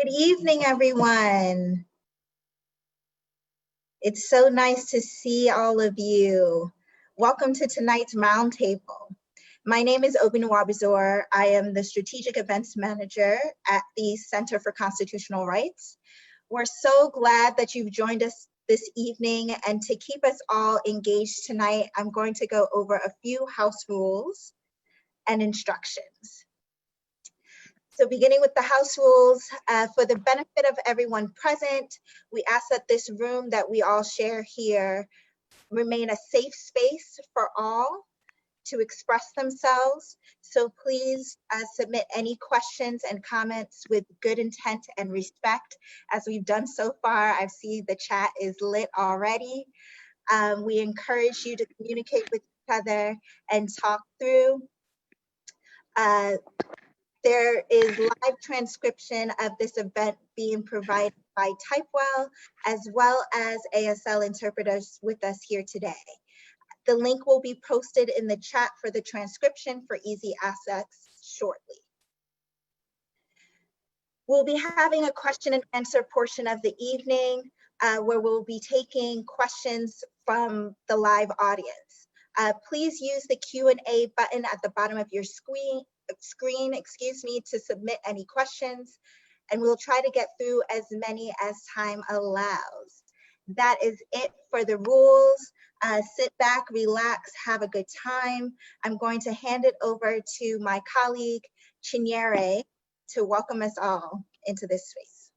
Good evening, everyone. It's so nice to see all of you. Welcome to tonight's roundtable. My name is Obinwabizor. I am the Strategic Events Manager at the Center for Constitutional Rights. We're so glad that you've joined us this evening, and to keep us all engaged tonight, I'm going to go over a few house rules and instructions. So beginning with the house rules, for the benefit of everyone present, we ask that this room that we all share here remain a safe space for all to express themselves. So please submit any questions and comments with good intent and respect, as we've done so far. I see the chat is lit already. We encourage you to communicate with each other and talk through. There is live transcription of this event being provided by Typewell, as well as ASL interpreters with us here today. The link will be posted in the chat for the transcription for easy access shortly. We'll be having a question and answer portion of the evening where we'll be taking questions from the live audience. Please use the Q&A button at the bottom of your screen, to submit any questions, and we'll try to get through as many as time allows. That is it for the rules. Sit back, relax, have a good time. I'm going to hand it over to my colleague, Chinyere, to welcome us all into this space.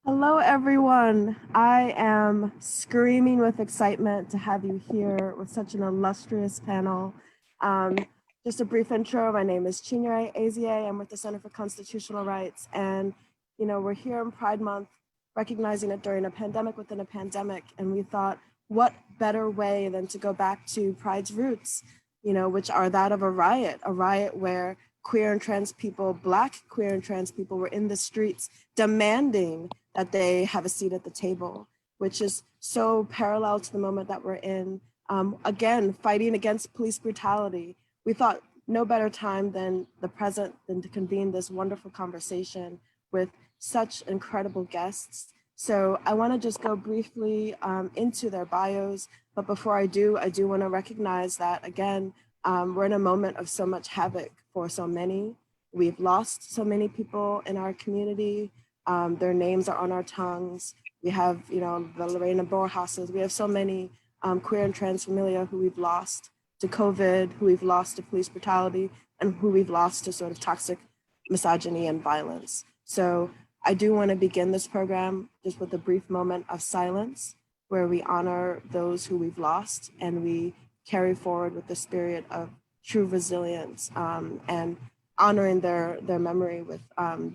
Hello, everyone. I am screaming with excitement to have you here with such an illustrious panel. Just a brief intro, my name is Chinyere Ezie. I'm with the Center for Constitutional Rights. And, you know, we're here in Pride Month, recognizing it during a pandemic within a pandemic. And we thought, what better way than to go back to Pride's roots, you know, which are that of a riot where queer and trans people, Black queer and trans people were in the streets demanding that they have a seat at the table, which is so parallel to the moment that we're in. Again, fighting against police brutality. We thought no better time than the present than to convene this wonderful conversation with such incredible guests. So I want to just go briefly into their bios, but before I do want to recognize that, again, we're in a moment of so much havoc for so many. We've lost so many people in our community. Their names are on our tongues. We have, you know, the Lorena Borjases. We have so many queer and trans familia who we've lost to COVID, who we've lost to police brutality, and who we've lost to sort of toxic misogyny and violence. So I do want to begin this program just with a brief moment of silence where we honor those who we've lost and we carry forward with the spirit of true resilience and honoring their memory with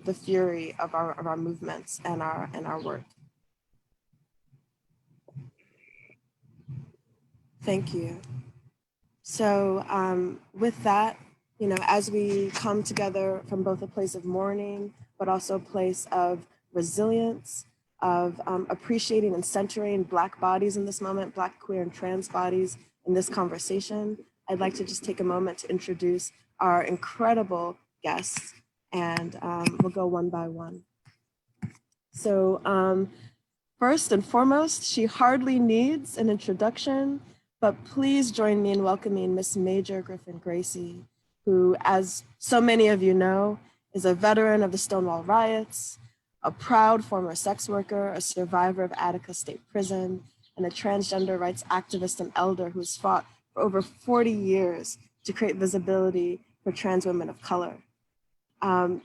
the fury of our movements and our work. Thank you. So with that, you know, as we come together from both a place of mourning, but also a place of resilience, of appreciating and centering Black bodies in this moment, Black queer and trans bodies in this conversation, I'd like to just take a moment to introduce our incredible guests, and we'll go one by one. So first and foremost, she hardly needs an introduction, but please join me in welcoming Miss Major Griffin-Gracy, who, as so many of you know, is a veteran of the Stonewall riots, a proud former sex worker, a survivor of Attica State Prison, and a transgender rights activist and elder who's fought for over 40 years to create visibility for trans women of color.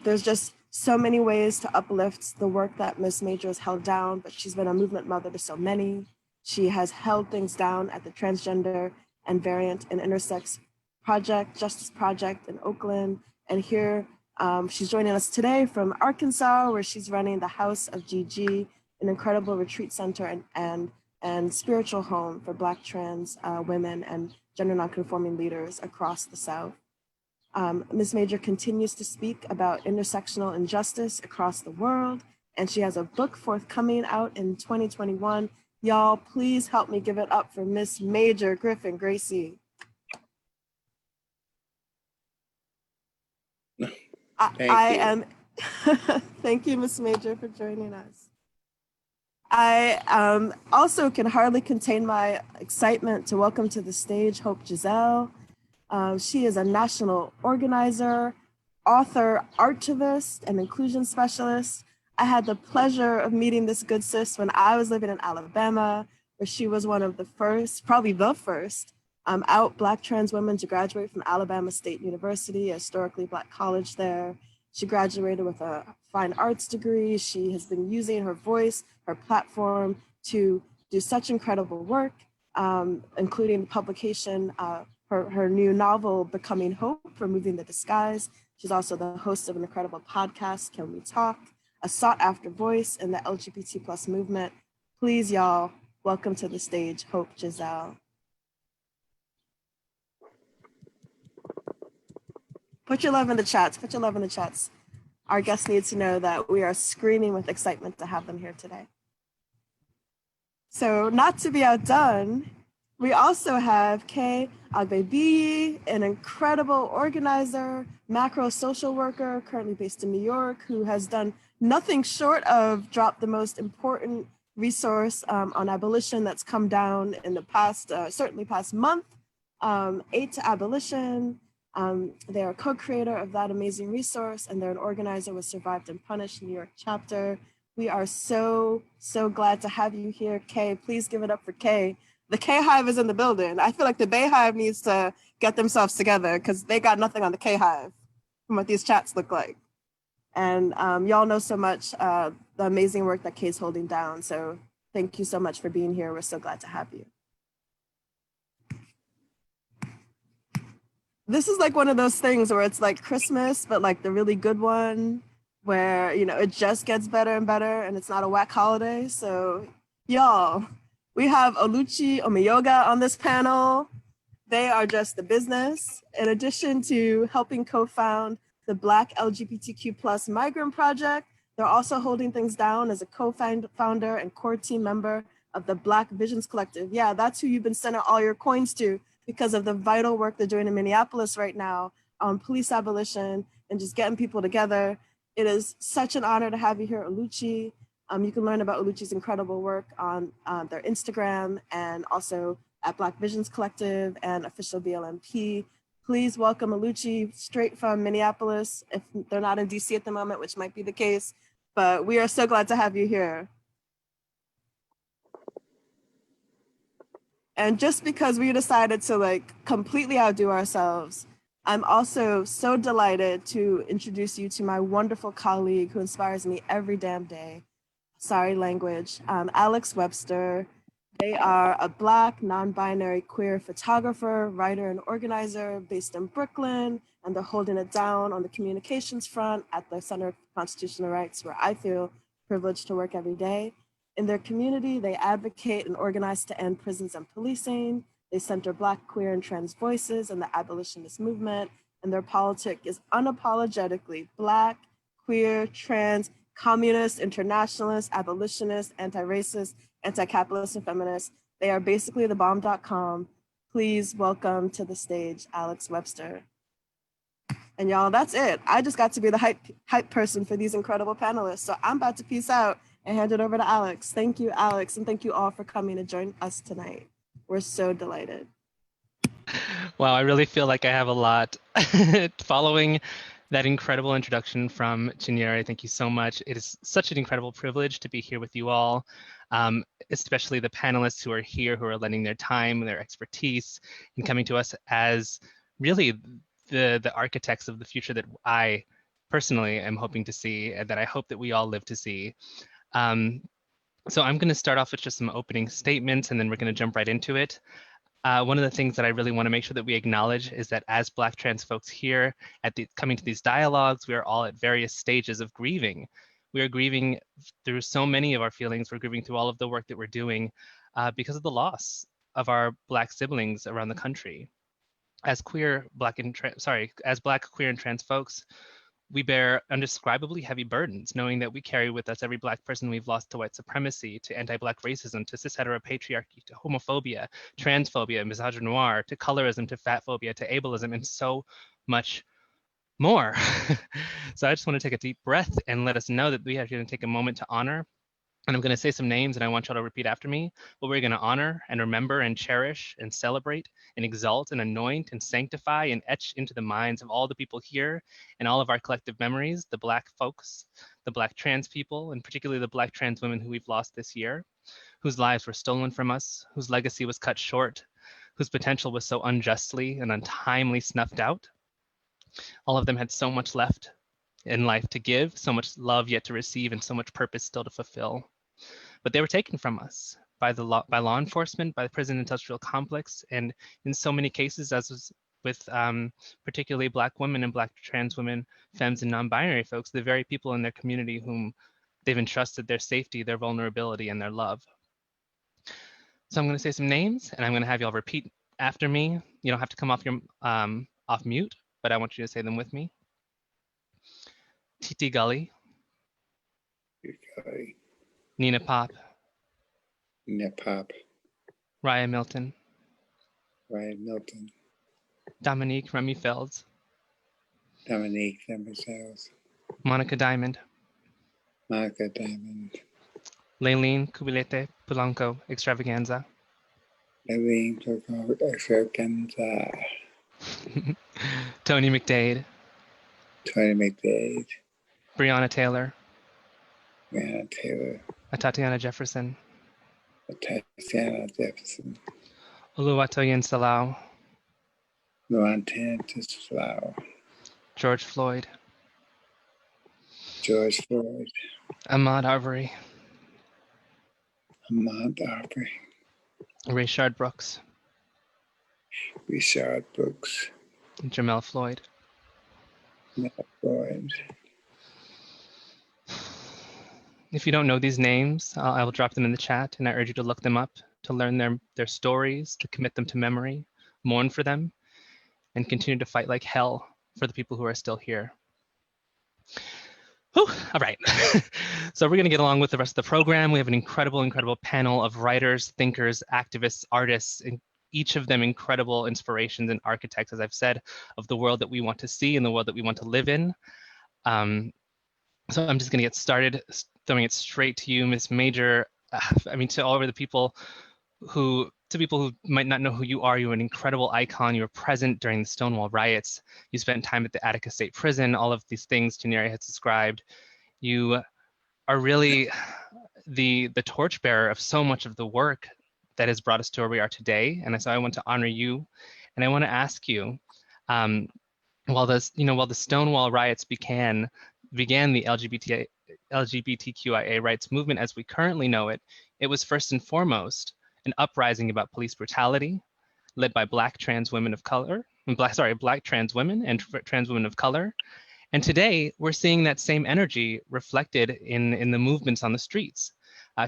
There's just so many ways to uplift the work that Miss Major has held down, but she's been a movement mother to so many. She has held things down at the Transgender and Variant and Intersex Justice Project in Oakland. And here she's joining us today from Arkansas, where she's running the House of GG, an incredible retreat center and spiritual home for Black trans women and gender nonconforming leaders across the South. Ms. Major continues to speak about intersectional injustice across the world, and she has a book forthcoming out in 2021. Y'all, please help me give it up for Miss Major Griffin-Gracy. I am Thank you, Miss Major, for joining us. I also can hardly contain my excitement to welcome to the stage Hope Giselle. She is a national organizer, author, archivist, and inclusion specialist. I had the pleasure of meeting this good sis when I was living in Alabama, where she was one of the first, probably the first, out Black trans women to graduate from Alabama State University, a historically Black college there. She graduated with a fine arts degree. She has been using her voice, her platform to do such incredible work, including the publication her new novel, Becoming Hope, Removing the Disguise. She's also the host of an incredible podcast, Can We Talk, a sought after voice in the LGBT plus movement. Please, y'all, welcome to the stage, Hope Giselle. Put your love in the chats, put your love in the chats. Our guests need to know that we are screaming with excitement to have them here today. So not to be outdone, we also have K Agbebiyi, an incredible organizer, macro social worker, currently based in New York, who has done nothing short of drop the most important resource on abolition that's come down in the past, certainly past month, 8 to Abolition. They're a co-creator of that amazing resource, and they're an organizer with Survived and Punished New York chapter. We are so glad to have you here, Kay. Please give it up for Kay. The K Hive is in the building. I feel like the Bay Hive needs to get themselves together because they got nothing on the K Hive from what these chats look like. And y'all know so much the amazing work that Kay's holding down. So thank you so much for being here. We're so glad to have you. This is like one of those things where it's like Christmas, but like the really good one where, you know, it just gets better and better and it's not a whack holiday. So y'all, we have Oluchi Omeoga on this panel. They are just the business. In addition to helping co-found the Black LGBTQ plus Migrant Project, they're also holding things down as a co-founder and core team member of the Black Visions Collective. Yeah, that's who you've been sending all your coins to because of the vital work they're doing in Minneapolis right now on police abolition and just getting people together. It is such an honor to have you here, Oluchi. You can learn about Oluchi's incredible work on their Instagram and also at Black Visions Collective and official BLMP. Please welcome Oluchi straight from Minneapolis, if they're not in DC at the moment, which might be the case, but we are so glad to have you here. And just because we decided to like completely outdo ourselves, I'm also so delighted to introduce you to my wonderful colleague who inspires me every damn day. Sorry, language. Alex Webster. They are a Black, non-binary, queer photographer, writer, and organizer based in Brooklyn, and they're holding it down on the communications front at the Center for Constitutional Rights, where I feel privileged to work every day. In their community, they advocate and organize to end prisons and policing. They center Black, queer, and trans voices in the abolitionist movement, and their politic is unapologetically Black, queer, trans, communist, internationalist, abolitionist, anti-racist, anti-capitalist, and feminist. They are basically the bomb.com. Please welcome to the stage, Alex Webster. And y'all, that's it. I just got to be the hype person for these incredible panelists. So I'm about to peace out and hand it over to Alex. Thank you, Alex, and thank you all for coming to join us tonight. We're so delighted. Wow, I really feel like I have a lot following that incredible introduction from Chinyere. Thank you so much. It is such an incredible privilege to be here with you all, especially the panelists who are here, who are lending their time, their expertise, and coming to us as really the architects of the future that I personally am hoping to see, and that I hope that we all live to see. So I'm going to start off with just some opening statements, and then we're going to jump right into it. One of the things that I really want to make sure that we acknowledge is that as Black trans folks here coming to these dialogues, we are all at various stages of grieving. We are grieving through so many of our feelings. We're grieving through all of the work that we're doing because of the loss of our Black siblings around the country. As Black, queer, and trans folks, we bear undescribably heavy burdens, knowing that we carry with us every Black person we've lost to white supremacy, to anti-Black racism, to cis-heteropatriarchy, to homophobia, transphobia, misogynoir, to colorism, to fatphobia, to ableism, and so much more. So I just want to take a deep breath and let us know that we are going to take a moment to honor. And I'm going to say some names and I want y'all to repeat after me. But we're going to honor and remember and cherish and celebrate and exalt and anoint and sanctify and etch into the minds of all the people here and all of our collective memories, the Black folks, the Black trans people, and particularly the Black trans women who we've lost this year, whose lives were stolen from us, whose legacy was cut short, whose potential was so unjustly and untimely snuffed out. All of them had so much left in life to give, so much love yet to receive, and so much purpose still to fulfill. But they were taken from us by law enforcement, by the prison industrial complex, and in so many cases, as was with particularly Black women and Black trans women, femmes, and non-binary folks, the very people in their community whom they've entrusted their safety, their vulnerability, and their love. So I'm going to say some names, and I'm going to have y'all repeat after me. You don't have to come off your off mute, but I want you to say them with me. Titi Gully, Okay. Nina Pop, Pop, Raya Milton, Ryan Milton, Dominique Remy Felds, Dominique Themselves, Monica Diamond, Monica Diamond, Leilene Kubilete Polanco Extravaganza, Levine Coco Extravaganza, Tony McDade, Tony McDade, Breonna Taylor, Brianna Taylor, Tatiana Jefferson, Tatiana Jefferson, Oluwatoyin Salau, Luantan Tislau, George Floyd, George Floyd, Ahmaud Arbery, Ahmaud Arbery, Rayshard Brooks, Richard Brooks, Jamel Floyd. Matt Floyd. If you don't know these names, I will drop them in the chat, and I urge you to look them up, to learn their stories, to commit them to memory, mourn for them, and continue to fight like hell for the people who are still here. Whew, all right. So we're going to get along with the rest of the program. We have an incredible, incredible panel of writers, thinkers, activists, artists, and each of them incredible inspirations and architects, as I've said, of the world that we want to see and the world that we want to live in. So I'm just going to get started, throwing it straight to you, Miss Major. I mean, to all of the people who might not know who you are, you're an incredible icon. You were present during the Stonewall riots. You spent time at the Attica State Prison. All of these things Janeri has described. You are really the torchbearer of so much of the work that has brought us to where we are today. And so I want to honor you, and I want to ask you, while the Stonewall riots began the LGBTQIA rights movement as we currently know it, it was first and foremost an uprising about police brutality led by Black trans women of color, Black trans women and trans women of color. And today we're seeing that same energy reflected in the movements on the streets.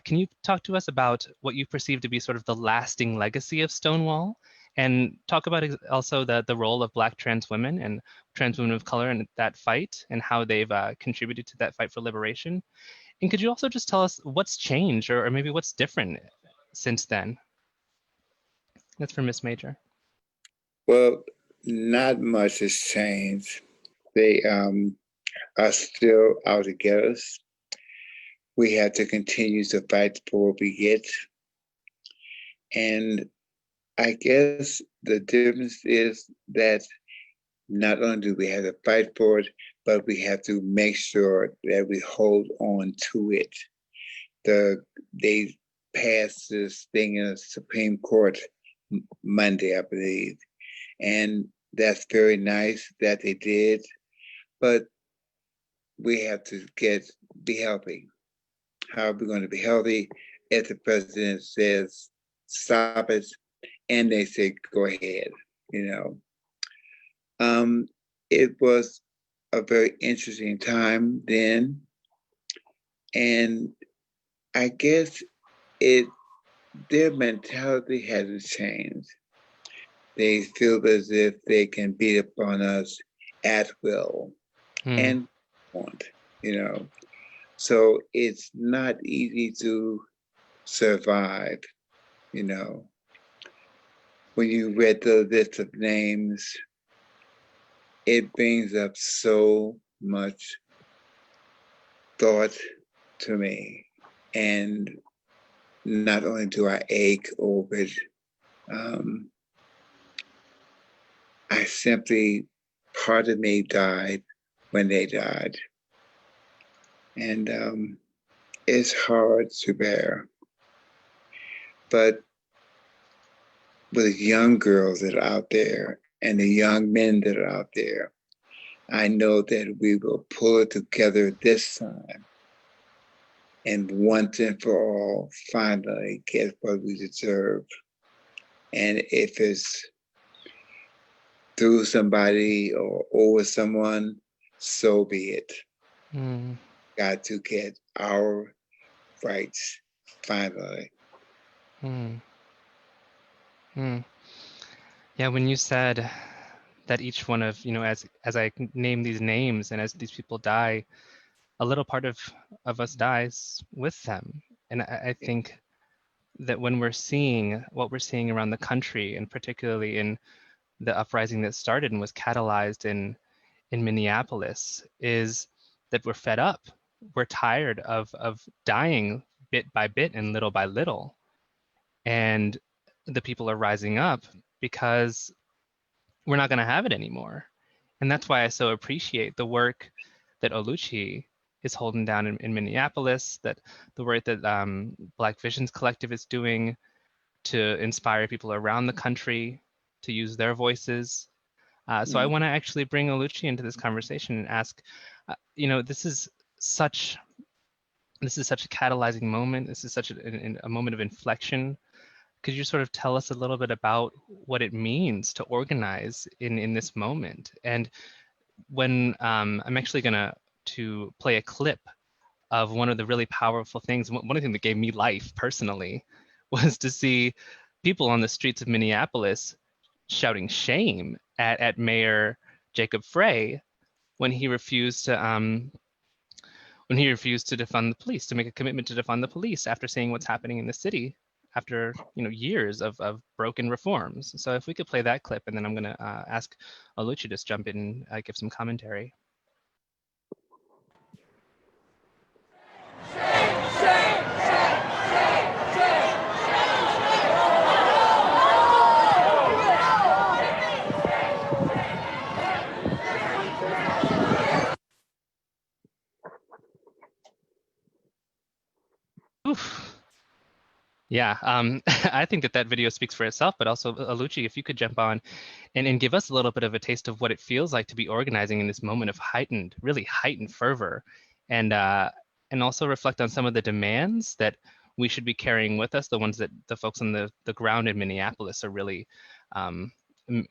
Can you talk to us about what you perceive to be sort of the lasting legacy of Stonewall, and talk about also the role of Black trans women and trans women of color in that fight and how they've contributed to that fight for liberation? And could you also just tell us what's changed or maybe what's different since then? That's for Miss Major. Well, not much has changed. They are still out to get us. We have to continue to fight for what we get. And I guess the difference is that not only do we have to fight for it, but we have to make sure that we hold on to it. They passed this thing in the Supreme Court Monday, I believe. And that's very nice that they did. But we have to be healthy. How are we going to be healthy if the president says, stop it, and they say, go ahead, It was a very interesting time then. And I guess their mentality hasn't changed. They feel as if they can beat up on us at will and want, So it's not easy to survive, When you read the list of names, it brings up so much thought to me. And not only do I ache over it, I simply, part of me died when they died. And it's hard to bear. But with young girls that are out there and the young men that are out there, I know that we will pull it together this time and once and for all, finally get what we deserve. And if it's through somebody or over someone, so be it. Got to get our rights finally. Yeah, when you said that each one of, as I name these names and as these people die, a little part of us dies with them. And I think that when we're seeing what we're seeing around the country, and particularly in the uprising that started and was catalyzed in Minneapolis, is that we're fed up. We're tired of dying bit by bit and little by little. And the people are rising up because we're not going to have it anymore. And that's why I so appreciate the work that Oluchi is holding down in Minneapolis, that the work that Black Visions Collective is doing to inspire people around the country to use their voices. So I want to actually bring Oluchi into this conversation and ask, this is such a catalyzing moment. This is such a moment of inflection. Could you sort of tell us a little bit about what it means to organize in this moment? And when I'm actually gonna play a clip of one of the really powerful things, one of the things that gave me life personally was to see people on the streets of Minneapolis shouting shame at Mayor Jacob Frey when he refused to defund the police, to make a commitment to defund the police after seeing what's happening in the city after years of broken reforms. So if we could play that clip, and then I'm gonna ask Oluchi to jump in and give some commentary. Oof. Yeah, I think that video speaks for itself, but also Oluchi, if you could jump on and give us a little bit of a taste of what it feels like to be organizing in this moment of really heightened fervor, and also reflect on some of the demands that we should be carrying with us, the ones that the folks on the ground in Minneapolis are really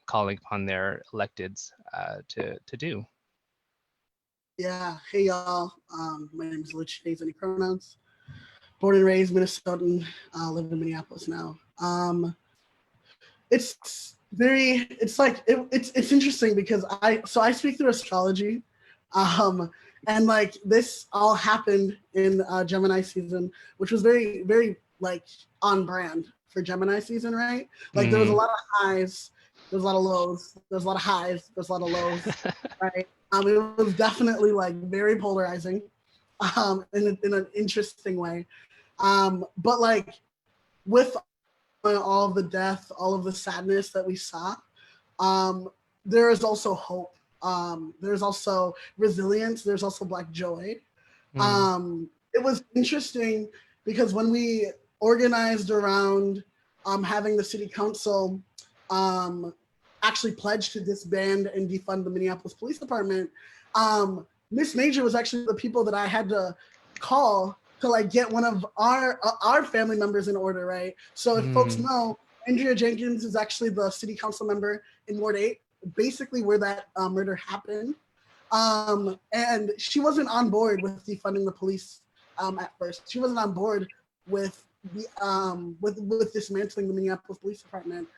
calling upon their electeds to do. Yeah, hey y'all, my name is Oluchi, names any pronouns. Born and raised Minnesotan, live in Minneapolis now. It's interesting because I speak through astrology, and like this all happened in Gemini season, which was very, very like on brand for Gemini season, right? Like there was a lot of highs, there was a lot of lows, there was a lot of highs, there was a lot of lows, right? It was definitely like very polarizing, in an interesting way. But like with all of the death, all of the sadness that we saw, there is also hope. There's also resilience. There's also Black joy. It was interesting because when we organized around having the city council actually pledge to disband and defund the Minneapolis Police Department, Miss Major was actually the people that I had to call to like get one of our family members in order, right? So if folks know, Andrea Jenkins is actually the city council member in Ward 8, basically where that murder happened. And she wasn't on board with defunding the police at first. She wasn't on board with with dismantling the Minneapolis Police Department.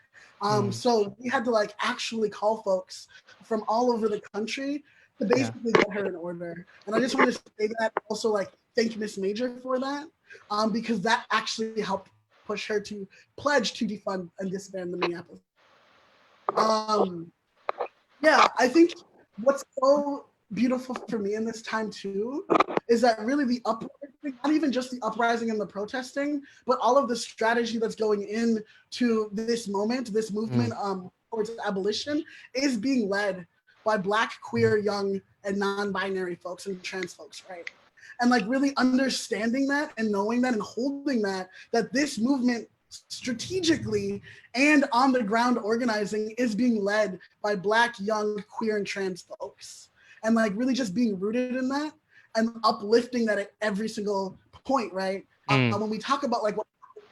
So we had to like actually call folks from all over the country to basically get her in order. And I just want to say that, also like thank Miss Major for that, because that actually helped push her to pledge to defund and disband the Minneapolis. Yeah, I think what's so beautiful for me in this time too is that really the uprising, not even just the uprising and the protesting, but all of the strategy that's going into this moment, this movement towards abolition, is being led by Black, queer, young, and non-binary folks and trans folks, right? And like really understanding that and knowing that and holding that this movement strategically and on the ground organizing is being led by Black, young, queer, and trans folks. And like really just being rooted in that and uplifting that at every single point, right? When we talk about like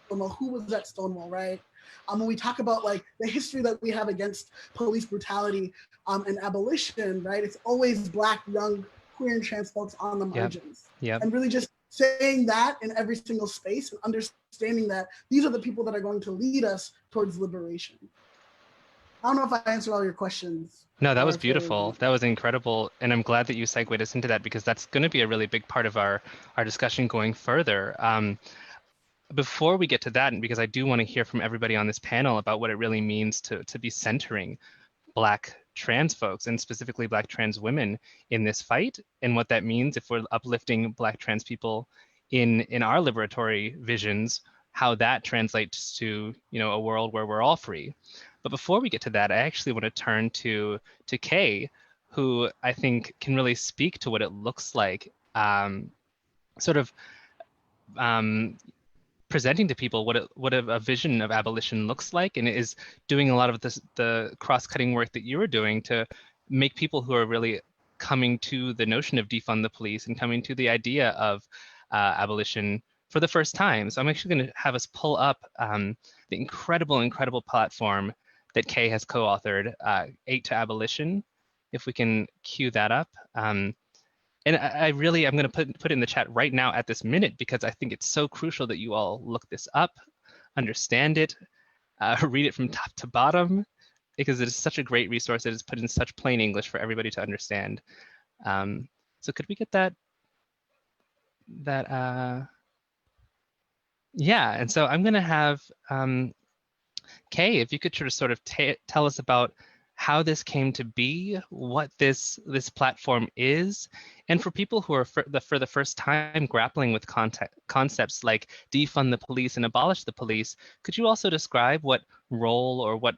who was at Stonewall, right? When we talk about like the history that we have against police brutality and abolition, right? It's always Black, young, queer, and trans folks on the margins. And really just saying that in every single space and understanding that these are the people that are going to lead us towards liberation. I don't know if I answered all your questions. No, that was beautiful. That was incredible. And I'm glad that you segued us into that, because that's going to be a really big part of our discussion going further. Before we get to that, and because I do want to hear from everybody on this panel about what it really means to be centering Black trans folks, and specifically Black trans women in this fight, and what that means if we're uplifting Black trans people in our liberatory visions, how that translates to, you know, a world where we're all free. But before we get to that, I actually want to turn to Kay, who I think can really speak to what it looks like, presenting to people what a vision of abolition looks like, and is doing a lot of the cross-cutting work that you were doing to make people who are really coming to the notion of defund the police and coming to the idea of abolition for the first time. So I'm actually going to have us pull up the incredible platform that Kay has co-authored, 8 to Abolition, if we can cue that up. And I'm going to put in the chat right now at this minute, because I think it's so crucial that you all look this up, understand it, read it from top to bottom, because it is such a great resource. It is put in such plain English for everybody to understand. So could we get that? Yeah, and so I'm going to have Kay, if you could sort of tell us about how this came to be, what this platform is, and for people who are for the first time grappling with concepts like defund the police and abolish the police, could you also describe what role or what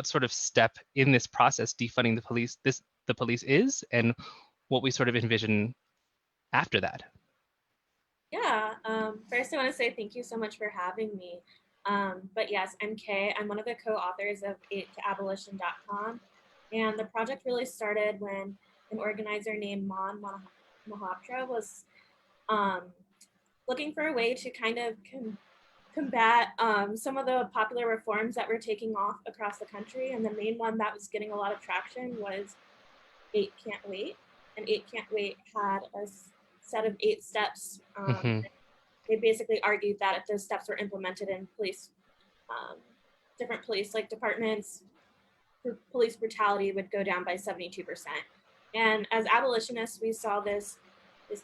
sort of step in this process defunding the police is, and what we sort of envision after that? Yeah, first I want to say thank you so much for having me. But yes, I'm Kay. I'm one of the co-authors of 8toabolition.com. And the project really started when an organizer named Mon Mahaptra was looking for a way to kind of combat some of the popular reforms that were taking off across the country. And the main one that was getting a lot of traction was 8 Can't Wait. And 8 Can't Wait had a set of 8 steps. They basically argued that if those steps were implemented in different police like departments, police brutality would go down by 72%. And as abolitionists, we saw this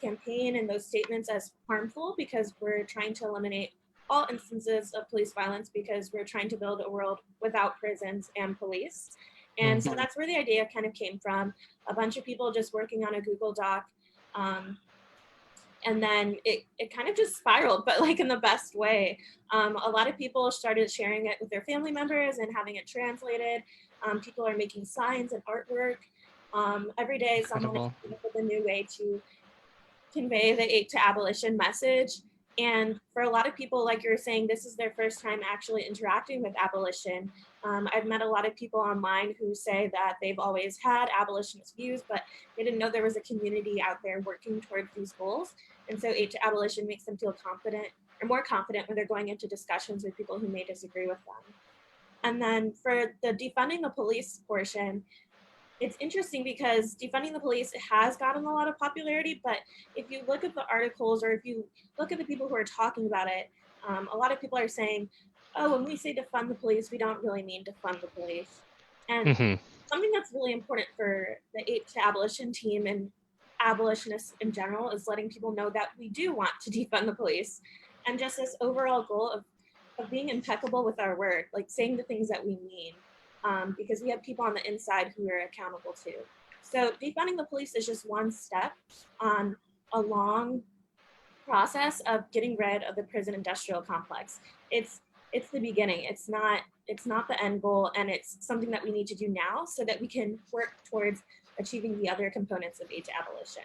campaign and those statements as harmful, because we're trying to eliminate all instances of police violence, because we're trying to build a world without prisons and police. And so that's where the idea kind of came from. A bunch of people just working on a Google Doc. And then it kind of just spiraled, but like in the best way. A lot of people started sharing it with their family members and having it translated. People are making signs and artwork. Every day someone is coming up with a new way to convey the 8 to Abolition message. And for a lot of people, like you were saying, this is their first time actually interacting with abolition. I've met a lot of people online who say that they've always had abolitionist views, but they didn't know there was a community out there working towards these goals. And so 8 to Abolition makes them feel confident, or more confident, when they're going into discussions with people who may disagree with them. And then for the defunding the police portion, it's interesting because defunding the police has gotten a lot of popularity, but if you look at the articles, or if you look at the people who are talking about it, a lot of people are saying, oh, when we say defund the police, we don't really mean defund the police. And something that's really important for the 8 to Abolition team and abolitionists in general is letting people know that we do want to defund the police, and just this overall goal of being impeccable with our word, like saying the things that we mean. because we have people on the inside who we're accountable to. So defunding the police is just one step on a long process of getting rid of the prison industrial complex. It's the beginning. It's not the end goal, and it's something that we need to do now so that we can work towards achieving the other components of age abolition.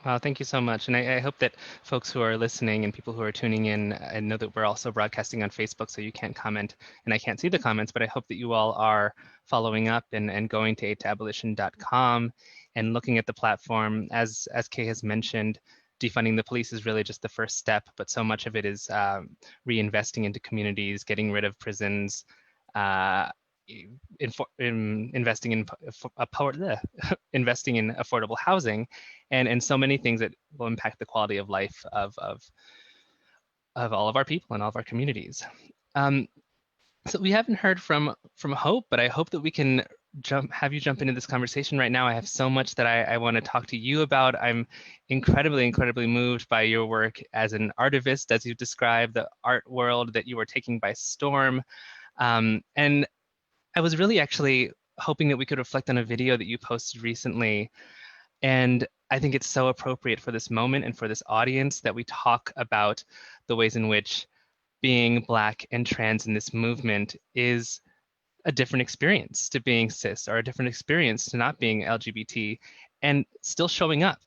Wow, thank you so much. And I hope that folks who are listening and people who are tuning in, I know that we're also broadcasting on Facebook, so you can't comment and I can't see the comments, but I hope that you all are following up and going to aidtoabolition.com and looking at the platform. As Kay has mentioned, defunding the police is really just the first step, but so much of it is reinvesting into communities, getting rid of prisons, investing in investing in affordable housing, and so many things that will impact the quality of life of all of our people and all of our communities. So we haven't heard from Hope, but I hope that we can have you jump into this conversation right now. I have so much that I want to talk to you about. I'm incredibly moved by your work as an artivist, as you described the art world that you are taking by storm. And I was really actually hoping that we could reflect on a video that you posted recently. And I think it's so appropriate for this moment and for this audience that we talk about the ways in which being Black and trans in this movement is a different experience to being cis, or a different experience to not being LGBT, and still showing up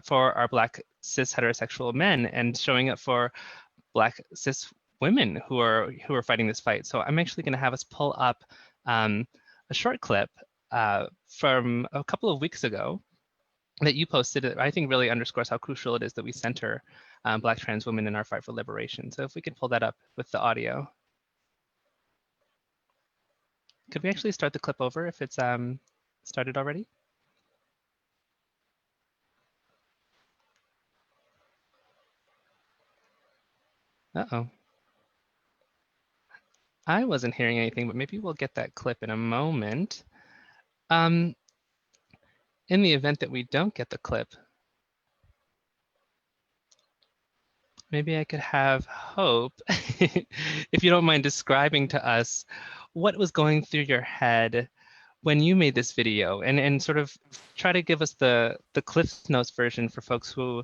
for our Black cis heterosexual men, and showing up for Black cis women who are fighting this fight. So I'm actually going to have us pull up a short clip from a couple of weeks ago that you posted that I think really underscores how crucial it is that we center Black trans women in our fight for liberation. So if we could pull that up with the audio. Could we actually start the clip over if it's started already? Uh-oh. I wasn't hearing anything, but maybe we'll get that clip in a moment. In the event that we don't get the clip, maybe I could have Hope, if you don't mind describing to us what was going through your head when you made this video, and sort of try to give us the Cliff Notes version for folks who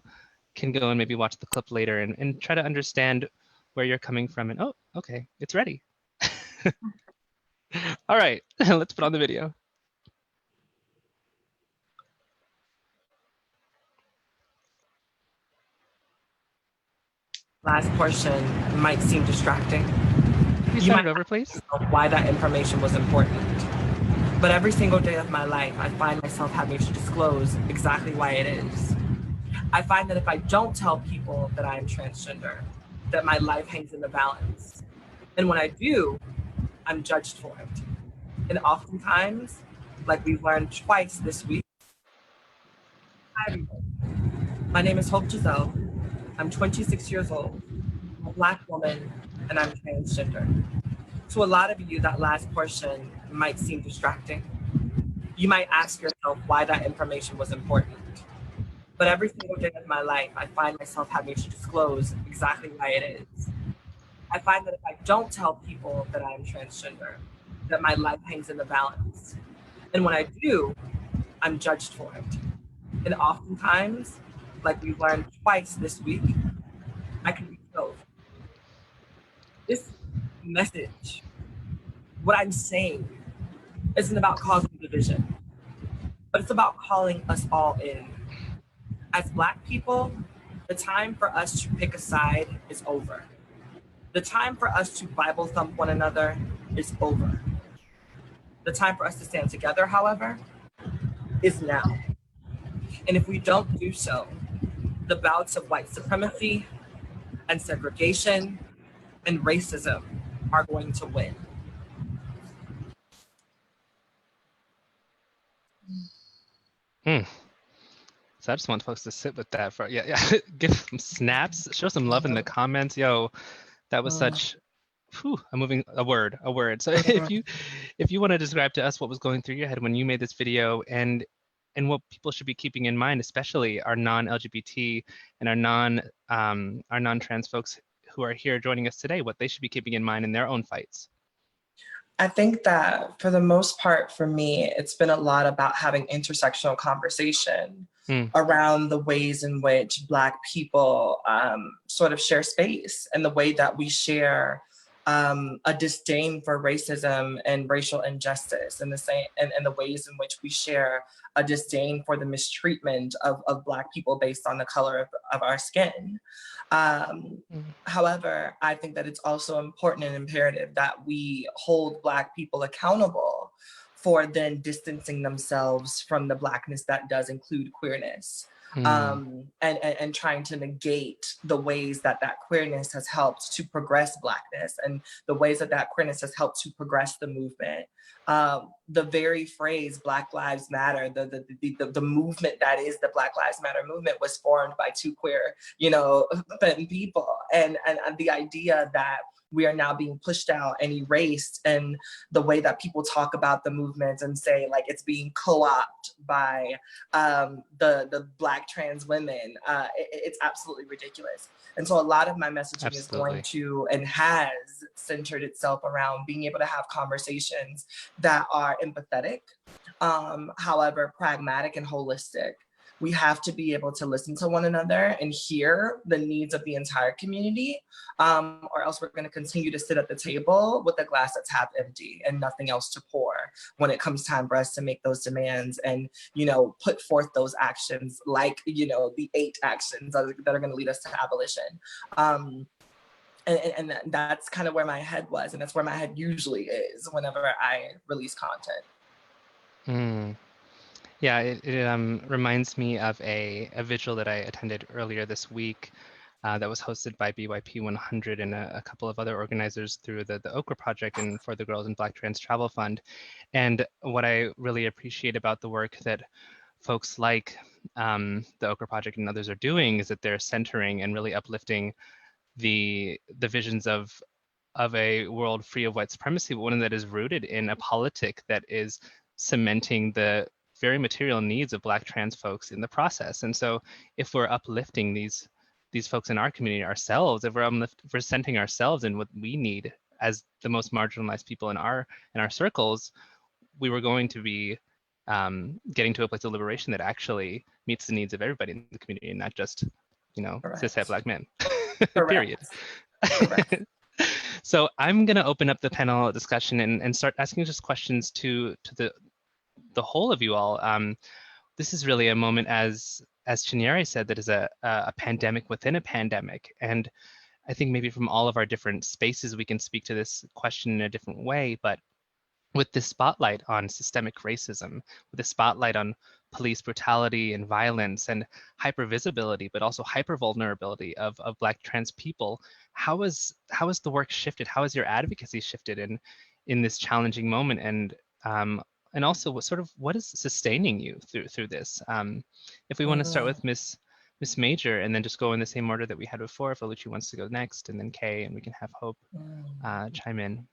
can go and maybe watch the clip later and try to understand where you're coming from. And oh, okay, it's ready. All right, let's put on the video. Last portion might seem distracting. Can you start it over, please? Why that information was important. But every single day of my life, I find myself having to disclose exactly why it is. I find that if I don't tell people that I am transgender, that my life hangs in the balance. And when I do, I'm judged for it. And oftentimes, like we've learned twice this week. Hi everyone. My name is Hope Giselle. I'm 26 years old. I'm a Black woman, and I'm transgender. To a lot of you, that last portion might seem distracting. You might ask yourself why that information was important. But every single day of my life, I find myself having to disclose exactly why it is. I find that if I don't tell people that I'm transgender, that my life hangs in the balance. And when I do, I'm judged for it. And oftentimes, like we've learned twice this week, I can be killed. This message, what I'm saying, isn't about causing division, but it's about calling us all in. As Black people, the time for us to pick a side is over. The time for us to Bible thump one another is over. The time for us to stand together, however, is now. And if we don't do so, the bouts of white supremacy and segregation and racism are going to win. So I just want folks to sit with that for, yeah, give some snaps, show some love in the comments. Yo, that was such, a word. So if you want to describe to us what was going through your head when you made this video, and what people should be keeping in mind, especially our non-LGBT and our non-trans folks who are here joining us today, what they should be keeping in mind in their own fights. I think that for the most part, for me, it's been a lot about having intersectional conversation around the ways in which Black people sort of share space, and the way that we share a disdain for racism and racial injustice, and the ways in which we share a disdain for the mistreatment of Black people based on the color of our skin. However, I think that it's also important and imperative that we hold Black people accountable for then distancing themselves from the Blackness that does include queerness. And trying to negate the ways that queerness has helped to progress Blackness, and the ways that queerness has helped to progress the movement. The very phrase Black Lives Matter, the movement that is the Black Lives Matter movement, was formed by two queer, people. And the idea that we are now being pushed out and erased, and the way that people talk about the movement and say like it's being co-opted by the Black trans women, it's absolutely ridiculous. And so a lot of my messaging is going to, and has centered itself around being able to have conversations that are empathetic, however pragmatic and holistic. We have to be able to listen to one another and hear the needs of the entire community, or else we're going to continue to sit at the table with the glass that's half empty and nothing else to pour when it comes time for us to make those demands and, put forth those actions, like, the 8 actions that are going to lead us to abolition. And that's kind of where my head was, and that's where my head usually is whenever I release content. Yeah, it reminds me of a vigil that I attended earlier this week that was hosted by BYP 100 and a couple of other organizers through the Okra Project and for the Girls in Black Trans Travel Fund. And what I really appreciate about the work that folks like the Okra Project and others are doing is that they're centering and really uplifting the visions of a world free of white supremacy, but one that is rooted in a politic that is cementing the very material needs of Black trans folks in the process. And so if we're uplifting these folks in our community ourselves, if we're centering ourselves in what we need as the most marginalized people in our circles, we were going to be getting to a place of liberation that actually meets the needs of everybody in the community, and not just, cishet Black men, period. So I'm going to open up the panel discussion and start asking just questions to the whole of you all. This is really a moment, as Chinyere said, that is a pandemic within a pandemic. And I think maybe from all of our different spaces, we can speak to this question in a different way. But with this spotlight on systemic racism, with the spotlight on police brutality and violence and hypervisibility, but also hypervulnerability of Black trans people, how has the work shifted? How has your advocacy shifted in this challenging moment? And also, what is sustaining you through this? If we want to start with Miss Major, and then just go in the same order that we had before, if Oluchi wants to go next, and then Kay, and we can have Hope chime in.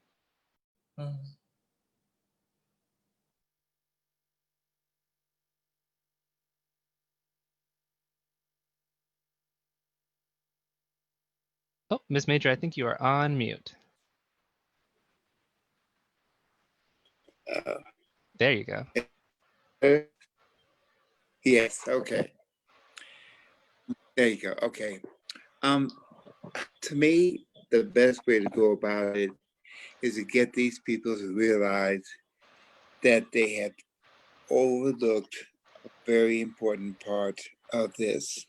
Oh, Miss Major, I think you are on mute. There you go. Yes, okay. There you go, okay. To me, the best way to go about it is to get these people to realize that they have overlooked a very important part of this,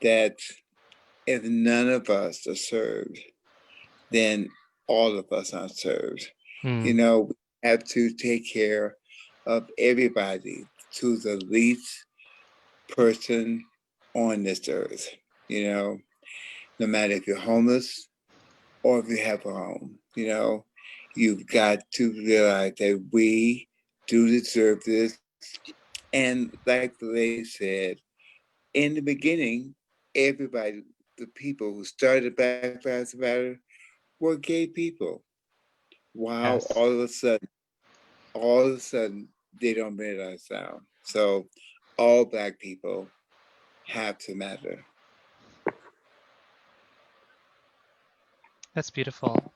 that if none of us are served, then all of us aren't served. We have to take care of everybody, to the least person on this earth. No matter if you're homeless or if you have a home, you've got to realize that we do deserve this. And like the lady said, in the beginning, everybody, the people who started Black Lives Matter were gay people. Wow, yes. all of a sudden, they don't realize now. So all Black people have to matter. That's beautiful.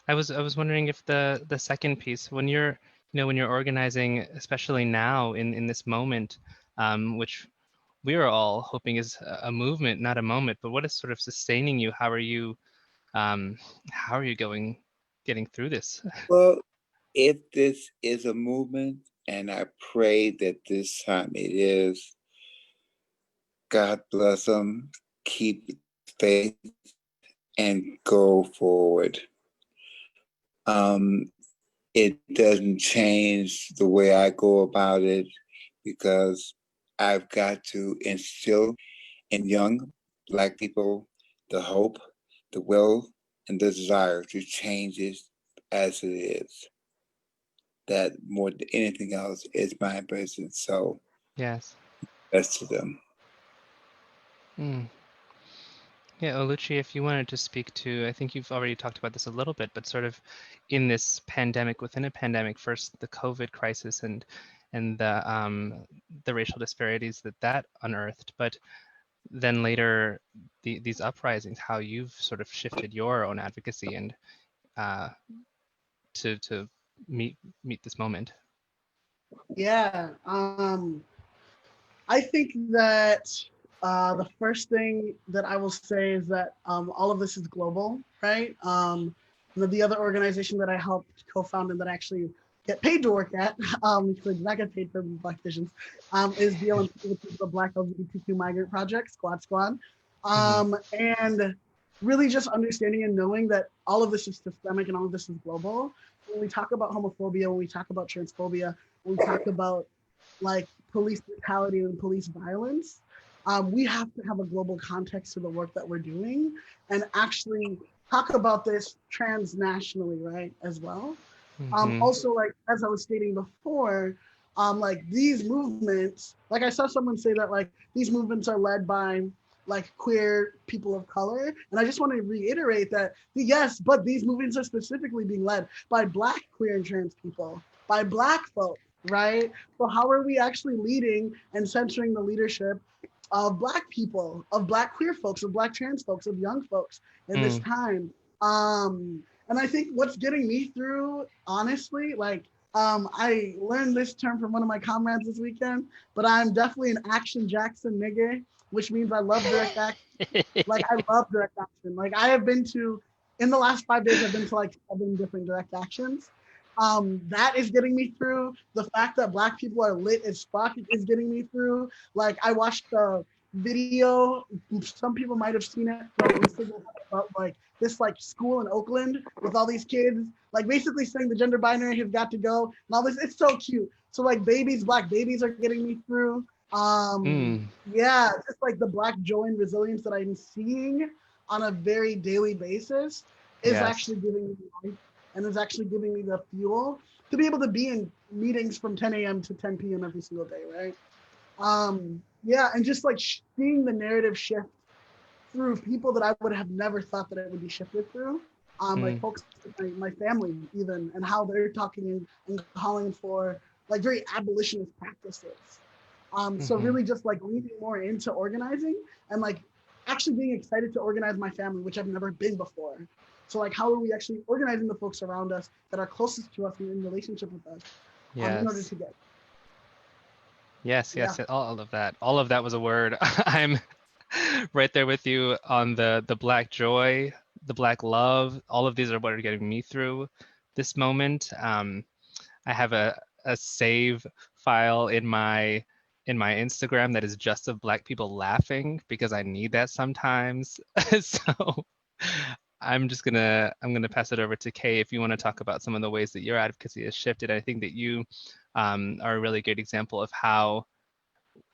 I was wondering if the second piece, when you're, when you're organizing, especially now in this moment, which we are all hoping is a movement, not a moment, but what is sort of sustaining you? Um, how are you getting through this? Well, if this is a movement, and I pray that this time it is, God bless them, keep faith and go forward. It doesn't change the way I go about it, because I've got to instill in young Black people the hope, the will, and the desire to change it as it is. That more than anything else is my ambition. So Yes. that's to them. Mm. Yeah, Oluchi, if you wanted to speak to, I think you've already talked about this a little bit, but sort of in this pandemic, within a pandemic, first the COVID crisis and the racial disparities that unearthed, but then later these uprisings, how you've sort of shifted your own advocacy and uh, to meet this moment. Yeah. I think that the first thing that I will say is that all of this is global, right? The other organization that I helped co-found and that I actually get paid to work at, because I did not get paid for Black Visions, is the Black LGBTQ Migrant Project, Squad. And really just understanding and knowing that all of this is systemic and all of this is global. When we talk about homophobia, when we talk about transphobia, when we talk about like police brutality and police violence, we have to have a global context to the work that we're doing and actually talk about this transnationally, right, as well. Also, like, as I was stating before, like these movements, like I saw someone say that like these movements are led by like queer people of color. And I just want to reiterate that, yes, but these movements are specifically being led by Black, queer, and trans people, by Black folk, right? So how are we actually leading and censoring the leadership of Black people, of Black queer folks, of Black trans folks, of young folks in this time? And I think what's getting me through, honestly, like, I learned this term from one of my comrades this weekend, but I'm definitely an Action Jackson nigga, which means I love direct action. Like, I love direct action. Like, I have been to, in the last 5 days, I've been to like 7 different direct actions. That is getting me through. The fact that Black people are lit as fuck is getting me through. Like, I watched the video, some people might have seen it from Instagram, about like this like school in Oakland with all these kids, like basically saying the gender binary has got to go and all this. It's so cute. So like babies, Black babies are getting me through. Yeah, just like the Black joy and resilience that I'm seeing on a very daily basis is actually giving me life and is actually giving me the fuel to be able to be in meetings from 10 a.m. to 10 p.m. every single day, right? Yeah, and just like seeing the narrative shift through people that I would have never thought that it would be shifted through. Like folks, my family even, and how they're talking and calling for like very abolitionist practices. So really just like leaning more into organizing and like actually being excited to organize my family, which I've never been before. So like, how are we actually organizing the folks around us that are closest to us and in relationship with us in order to get? Yes, all of that. All of that was a word. I'm right there with you on the Black joy, the Black love. All of these are what are getting me through this moment. I have a save file in my Instagram that is just of Black people laughing because I need that sometimes. So I'm gonna pass it over to Kay if you want to talk about some of the ways that your advocacy has shifted. I think that you are a really good example of how,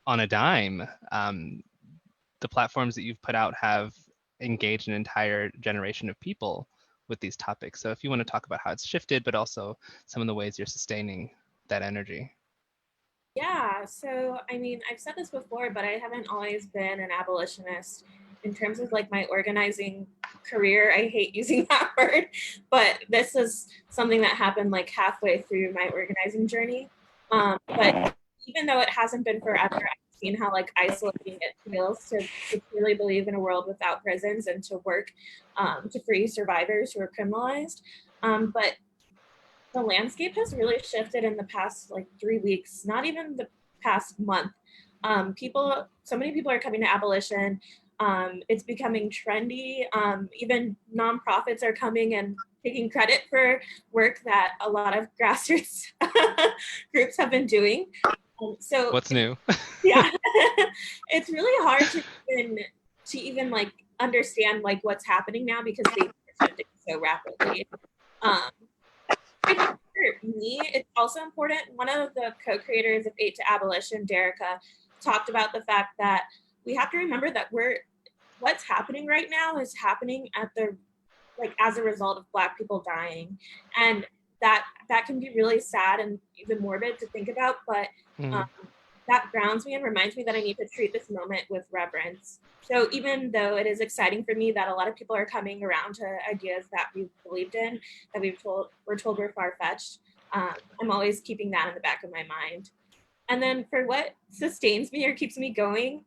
on a dime, the platforms that you've put out have engaged an entire generation of people with these topics. So if you want to talk about how it's shifted, but also some of the ways you're sustaining that energy. Yeah, so I mean, I've said this before, but I haven't always been an abolitionist in terms of like my organizing career. I hate using that word, but this is something that happened like halfway through my organizing journey. But even though it hasn't been forever, I've seen how like isolating it feels to really believe in a world without prisons and to work to free survivors who are criminalized. But the landscape has really shifted in the past like 3 weeks, not even the past month. So many people are coming to Abolition. It's becoming trendy. Even nonprofits are coming and taking credit for work that a lot of grassroots groups have been doing. So What's new? yeah, it's really hard to even like understand like what's happening now because they are shifting so rapidly. I think for me, it's also important. One of the co-creators of Aid to Abolition, Derica, talked about the fact that we have to remember that what's happening right now is happening as a result of Black people dying, and that can be really sad and even morbid to think about. But that grounds me and reminds me that I need to treat this moment with reverence. So even though it is exciting for me that a lot of people are coming around to ideas that we've believed in, that we're told were far-fetched, I'm always keeping that in the back of my mind. And then for what sustains me or keeps me going,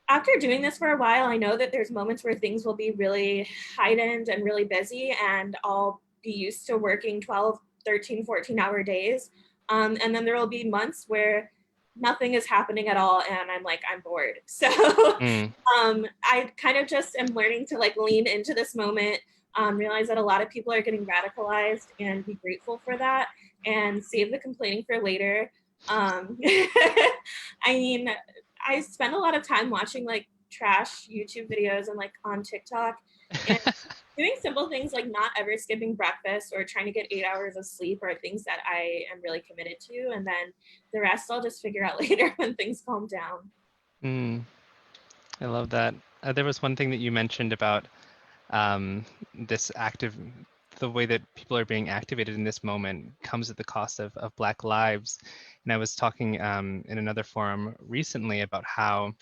after doing this for a while, I know that there's moments where things will be really heightened and really busy, and I'll be used to working 12, 13, 14-hour days. And then there will be months where nothing is happening at all and I'm bored. So I kind of just am learning to like lean into this moment, realize that a lot of people are getting radicalized and be grateful for that and save the complaining for later. I mean, I spend a lot of time watching like trash YouTube videos and like on TikTok and doing simple things like not ever skipping breakfast or trying to get 8 hours of sleep are things that I am really committed to. And then the rest I'll just figure out later when things calm down. I love that. There was one thing that you mentioned about the way that people are being activated in this moment comes at the cost of Black lives. And I was talking in another forum recently about how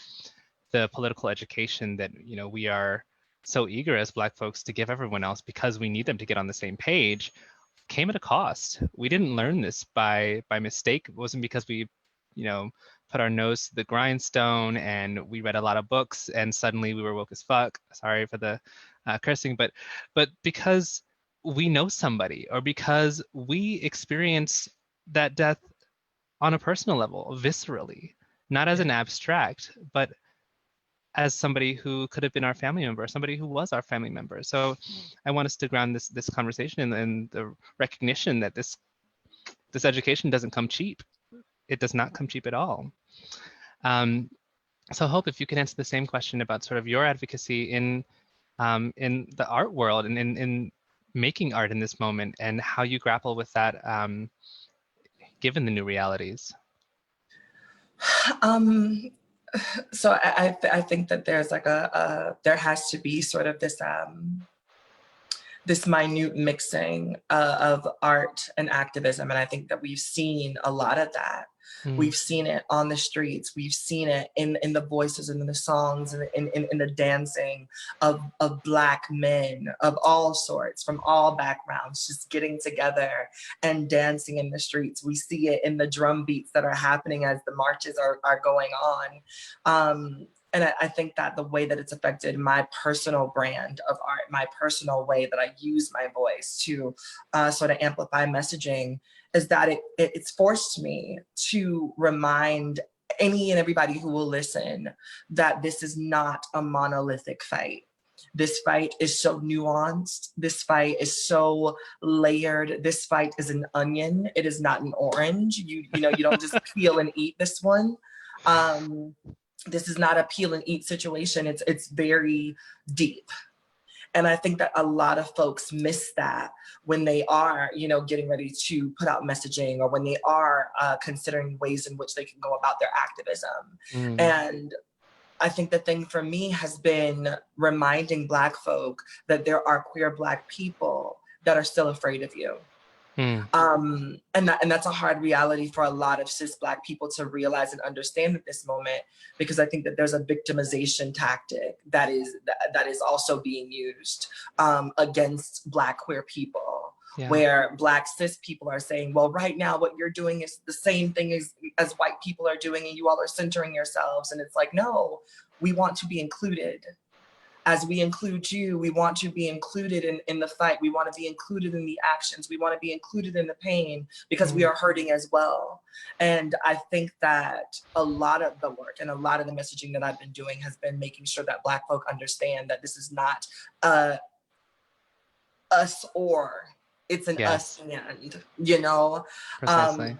the political education that we are so eager as Black folks to give everyone else because we need them to get on the same page came at a cost. We didn't learn this by mistake. It wasn't because we put our nose to the grindstone and we read a lot of books and suddenly we were woke as fuck. Sorry for the cursing, but because we know somebody or because we experience that death on a personal level, viscerally, not as an abstract, but as somebody who could have been our family member, somebody who was our family member. So I want us to ground this conversation in the recognition that this education doesn't come cheap. It does not come cheap at all. So Hope, if you can answer the same question about sort of your advocacy in the art world and in making art in this moment and how you grapple with that given the new realities. So I think that there's like there has to be sort of this this minute mixing of art and activism, and I think that we've seen a lot of that. We've seen it on the streets. We've seen it in the voices and in the songs and in the dancing of Black men of all sorts, from all backgrounds, just getting together and dancing in the streets. We see it in the drum beats that are happening as the marches are going on. And I think that the way that it's affected my personal brand of art, my personal way that I use my voice to sort of amplify messaging is that it's forced me to remind any and everybody who will listen that this is not a monolithic fight. This fight is so nuanced. This fight is so layered. This fight is an onion. It is not an orange. You don't just peel and eat this one. This is not a peel and eat situation. It's very deep. And I think that a lot of folks miss that when they are, getting ready to put out messaging or when they are considering ways in which they can go about their activism. And I think the thing for me has been reminding Black folk that there are queer Black people that are still afraid of you. And that's a hard reality for a lot of cis Black people to realize and understand at this moment, because I think that there's a victimization tactic that is also being used against Black queer people, where Black cis people are saying, well, right now what you're doing is the same thing as white people are doing and you all are centering yourselves. And it's like, no, we want to be included. as we include you, we want to be included in the fight. We want to be included in the actions. We want to be included in the pain because we are hurting as well. And I think that a lot of the work and a lot of the messaging that I've been doing has been making sure that Black folk understand that this is not us or, it's an us and, you know? Precisely.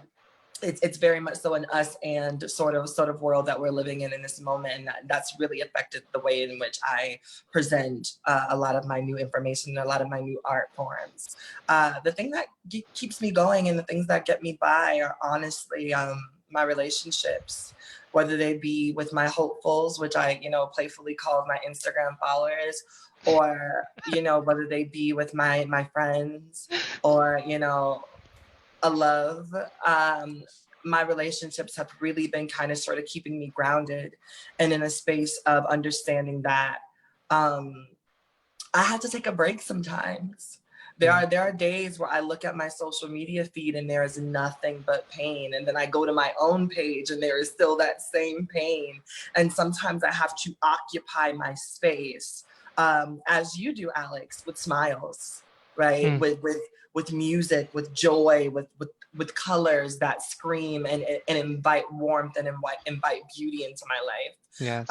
It's very much so an us and sort of world that we're living in this moment, and that's really affected the way in which I present a lot of my new information and a lot of my new art forms. The thing that keeps me going and the things that get me by are honestly my relationships, whether they be with my hopefuls, which I playfully call my Instagram followers, or whether they be with my friends, or a love. My relationships have really been kind of sort of keeping me grounded and in a space of understanding that I have to take a break sometimes. There are days where I look at my social media feed and there is nothing but pain. And then I go to my own page and there is still that same pain. And sometimes I have to occupy my space, as you do, Alex, with smiles, right? With music, with joy, with colors that scream and invite warmth and invite beauty into my life. Yes.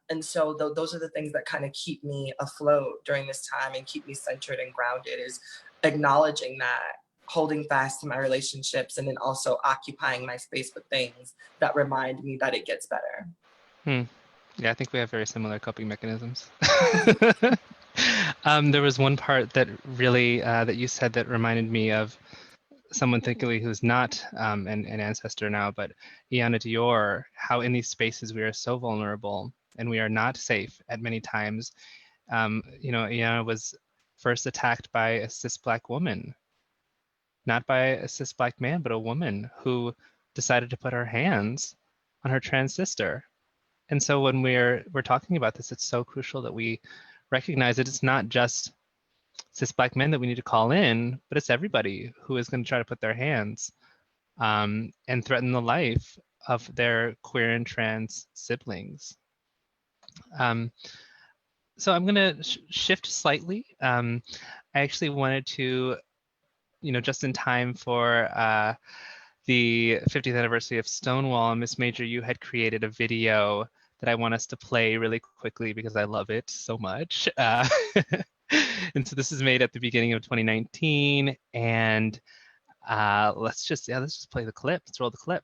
And so those are the things that kind of keep me afloat during this time and keep me centered and grounded, is acknowledging that, holding fast to my relationships, and then also occupying my space with things that remind me that it gets better. Yeah, I think we have very similar coping mechanisms. There was one part that really that you said that reminded me of someone thankfully who's not an ancestor now, but Iana Dior, how in these spaces we are so vulnerable and we are not safe at many times. Iana was first attacked by a cis Black woman, not by a cis Black man, but a woman who decided to put her hands on her trans sister. And so when we're talking about this, it's so crucial that we recognize that it's not just cis Black men that we need to call in, but it's everybody who is going to try to put their hands and threaten the life of their queer and trans siblings. So I'm going to shift slightly. I actually wanted to, just in time for the 50th anniversary of Stonewall, Miss Major, you had created a video that I want us to play really quickly because I love it so much. And so this is made at the beginning of 2019, and let's just play the clip. Let's roll the clip.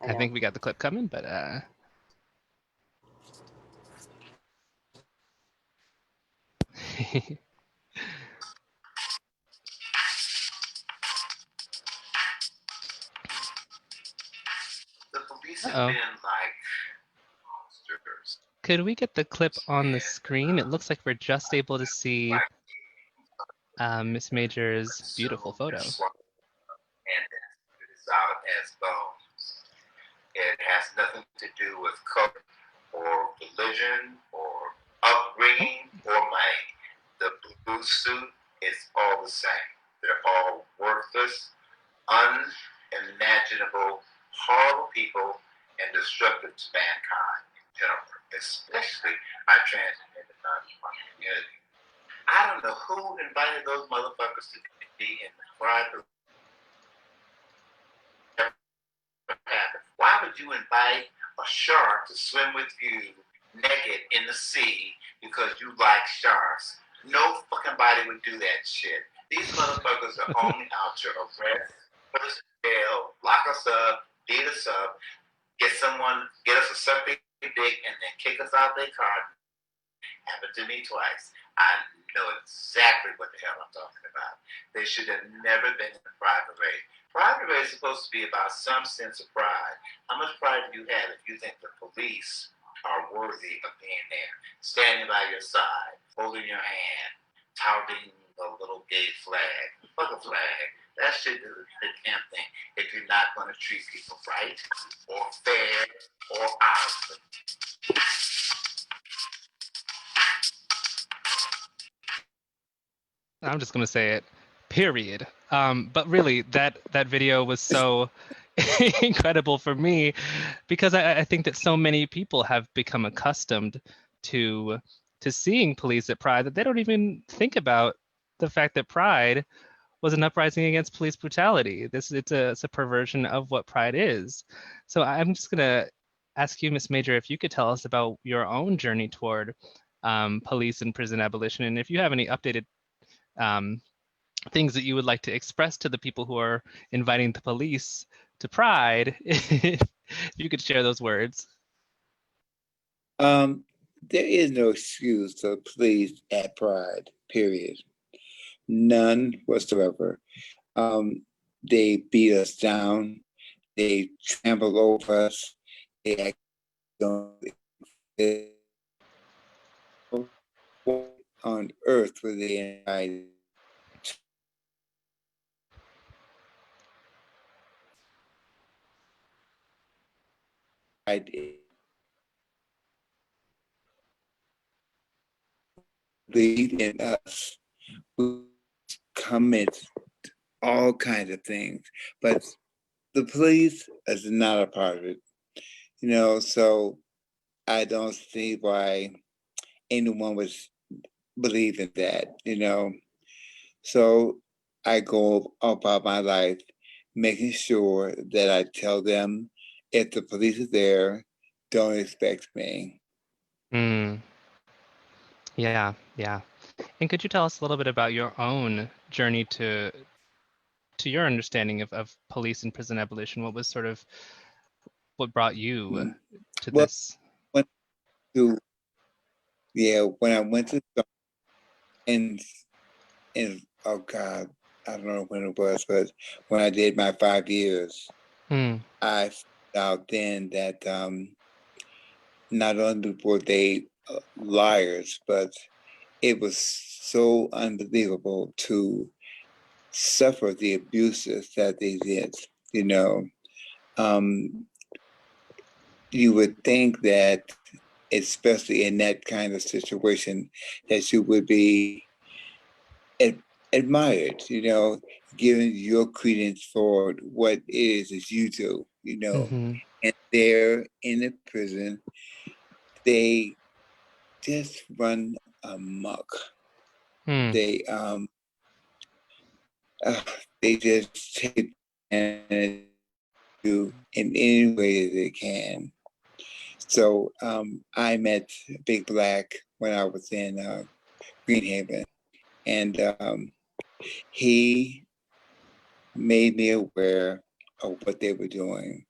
I think we got the clip coming, but The police have been like monsters. Could we get the clip on the screen? It looks like we're just able to see Miss Major's beautiful photo. And it is out as bones. It has nothing to do with color or religion or upbringing or money. The blue suit is all the same. They're all worthless, unimaginable, horrible people and destructive to mankind in general, especially our trans and non-human community. I don't know who invited those motherfuckers to be in the private. Why would you invite a shark to swim with you naked in the sea because you like sharks? No fucking body would do that shit. These motherfuckers are only out to arrest, put us in jail, lock us up, beat us up, get us a septic dick, and then kick us out their car. Happened to me twice. I know exactly what the hell I'm talking about. They should have never been in a private raid. Private raid is supposed to be about some sense of pride. How much pride do you have if you think the police are worthy of being there, standing by your side, holding your hand, touting a little gay flag? Fuck a flag. That shit is a damn thing if you're not going to treat people right or fair or honest. I'm just going to say it. period. But really, that video was so incredible for me because I think that so many people have become accustomed to seeing police at Pride that they don't even think about the fact that Pride was an uprising against police brutality. It's a perversion of what Pride is. So I'm just gonna ask you, Miss Major, if you could tell us about your own journey toward police and prison abolition, and if you have any updated things that you would like to express to the people who are inviting the police to Pride, if you could share those words. There is no excuse for police at Pride, period. None whatsoever. They beat us down. They trampled over us. They on earth were they invited? Believe in us. We commit all kinds of things, but the police is not a part of it. You know, so I don't see why anyone would believe in that, you know. So I go about my life making sure that I tell them if the police is there, don't expect me. Yeah. And could you tell us a little bit about your own journey to your understanding of police and prison abolition? What was sort of what brought you to Well, this? when I went to and oh God, I don't know when it was, but when I did my 5 years, I found out then that not only were they liars, but it was so unbelievable to suffer the abuses that they did. You know, you would think that, especially in that kind of situation, that you would be admired, you know, given your credence for what it is that you do, you know. And they're in the prison, they just run amok. They just take advantage of you in any way that they can. So I met Big Black when I was in Greenhaven, and he made me aware of what they were doing.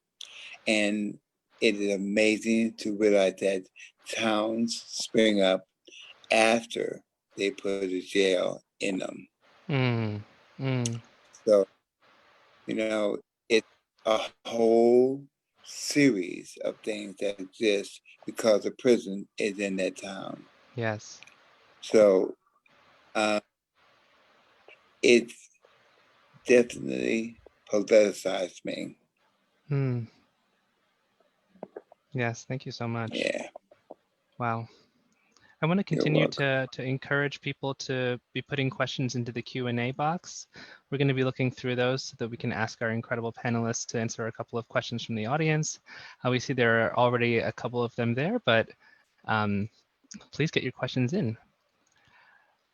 And it is amazing to realize that towns spring up after they put a jail in them. So, you know, it's a whole series of things that exist because the prison is in that town. Yes. So it's definitely politicized me. Yes, thank you so much. Yeah. Wow. I want to continue to encourage people to be putting questions into the Q&A box. We're going to be looking through those so that we can ask our incredible panelists to answer a couple of questions from the audience. We see there are already a couple of them there, but please get your questions in.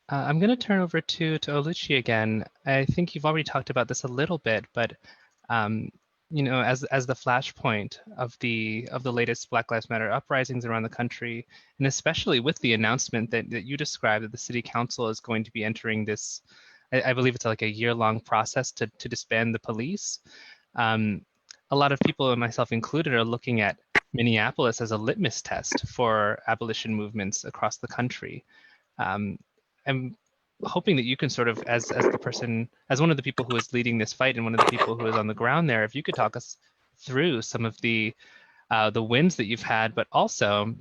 I'm going to turn over to Oluchi again. I think you've already talked about this a little bit, but you know, as the flashpoint of the latest Black Lives Matter uprisings around the country, and especially with the announcement that you described that the City Council is going to be entering this, I believe it's like a year-long process to disband the police. A lot of people, and myself included, are looking at Minneapolis as a litmus test for abolition movements across the country. I'm hoping that you can sort of, as the person, as one of the people who is leading this fight and one of the people who is on the ground there, if you could talk us through some of the wins that you've had, but also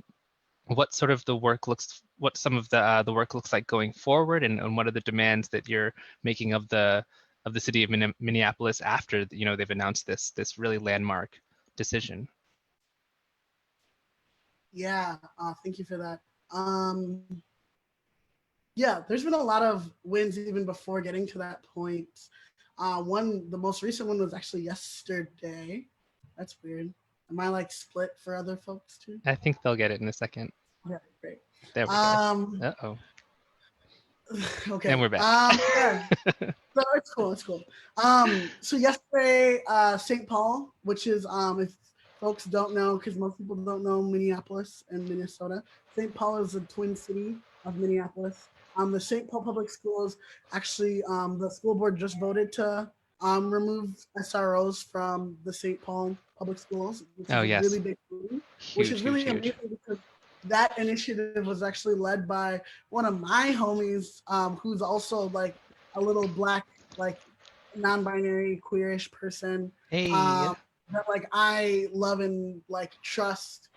what sort of the work looks, what some of the work looks like going forward, and what are the demands that you're making of the city of Minneapolis after, you know, they've announced this really landmark decision. Yeah, thank you for that. Yeah, there's been a lot of wins even before getting to that point. The most recent one was actually yesterday. That's weird. Am I like split for other folks too? I think they'll get it in a second. Yeah, great. There we go. Uh-oh. Okay. And we're back. Yeah. So it's cool. It's cool. So yesterday, St. Paul, which is if folks don't know, because most people don't know Minneapolis and Minnesota. St. Paul is a twin city of Minneapolis. The St. Paul Public Schools actually, the school board just voted to remove SROs from the St. Paul Public Schools, which is a really big thing, which is really amazing because that initiative was actually led by one of my homies, who's also like a little Black, like non-binary, queerish person. Hey. That like I love and like trust,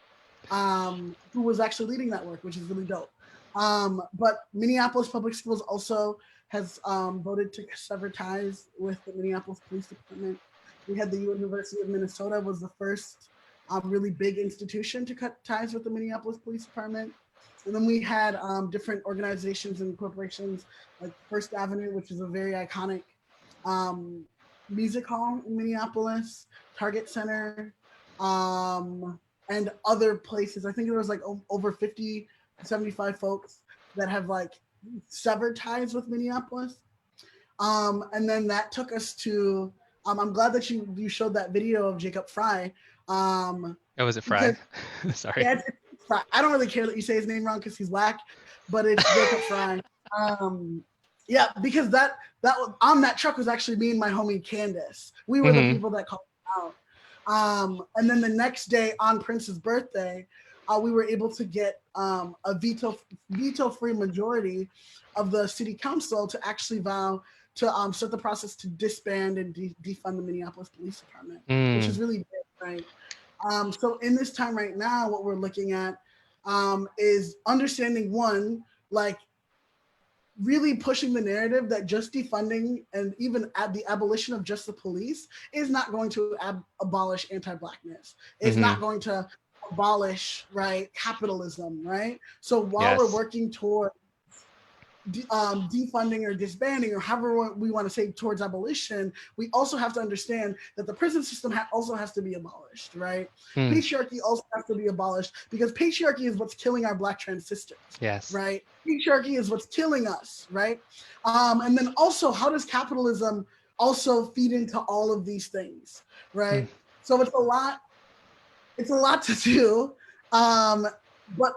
who was actually leading that work, which is really dope. But Minneapolis Public Schools also has voted to sever ties with the Minneapolis Police Department. We had the University of Minnesota was the first really big institution to cut ties with the Minneapolis Police Department. And then we had different organizations and corporations like First Avenue, which is a very iconic music hall in Minneapolis, Target Center, and other places. I think there was like over 50, 75 folks that have like severed ties with Minneapolis. And then that took us to, I'm glad that you showed that video of Jacob Fry. Oh, was it Fry? Sorry. Yeah, it's Fry. I don't really care that you say his name wrong because he's Black, but it's Jacob Fry. Yeah, because that on that truck was actually me and my homie Candace. We were the people that called him out. And then the next day on Prince's birthday, we were able to get a veto-free majority of the city council to actually vow to start the process to disband and defund the Minneapolis Police Department, which is really big, right? So in this time right now, what we're looking at is understanding one, like really pushing the narrative that just defunding and even the abolition of just the police is not going to abolish anti-Blackness. It's not going to abolish, right, capitalism, right? So while we're working toward defunding or disbanding or however we want to say towards abolition, we also have to understand that the prison system also has to be abolished, right? Patriarchy also has to be abolished because patriarchy is what's killing our Black trans sisters, right? Patriarchy is what's killing us, right? And then also, how does capitalism also feed into all of these things, right? So it's a lot to do, but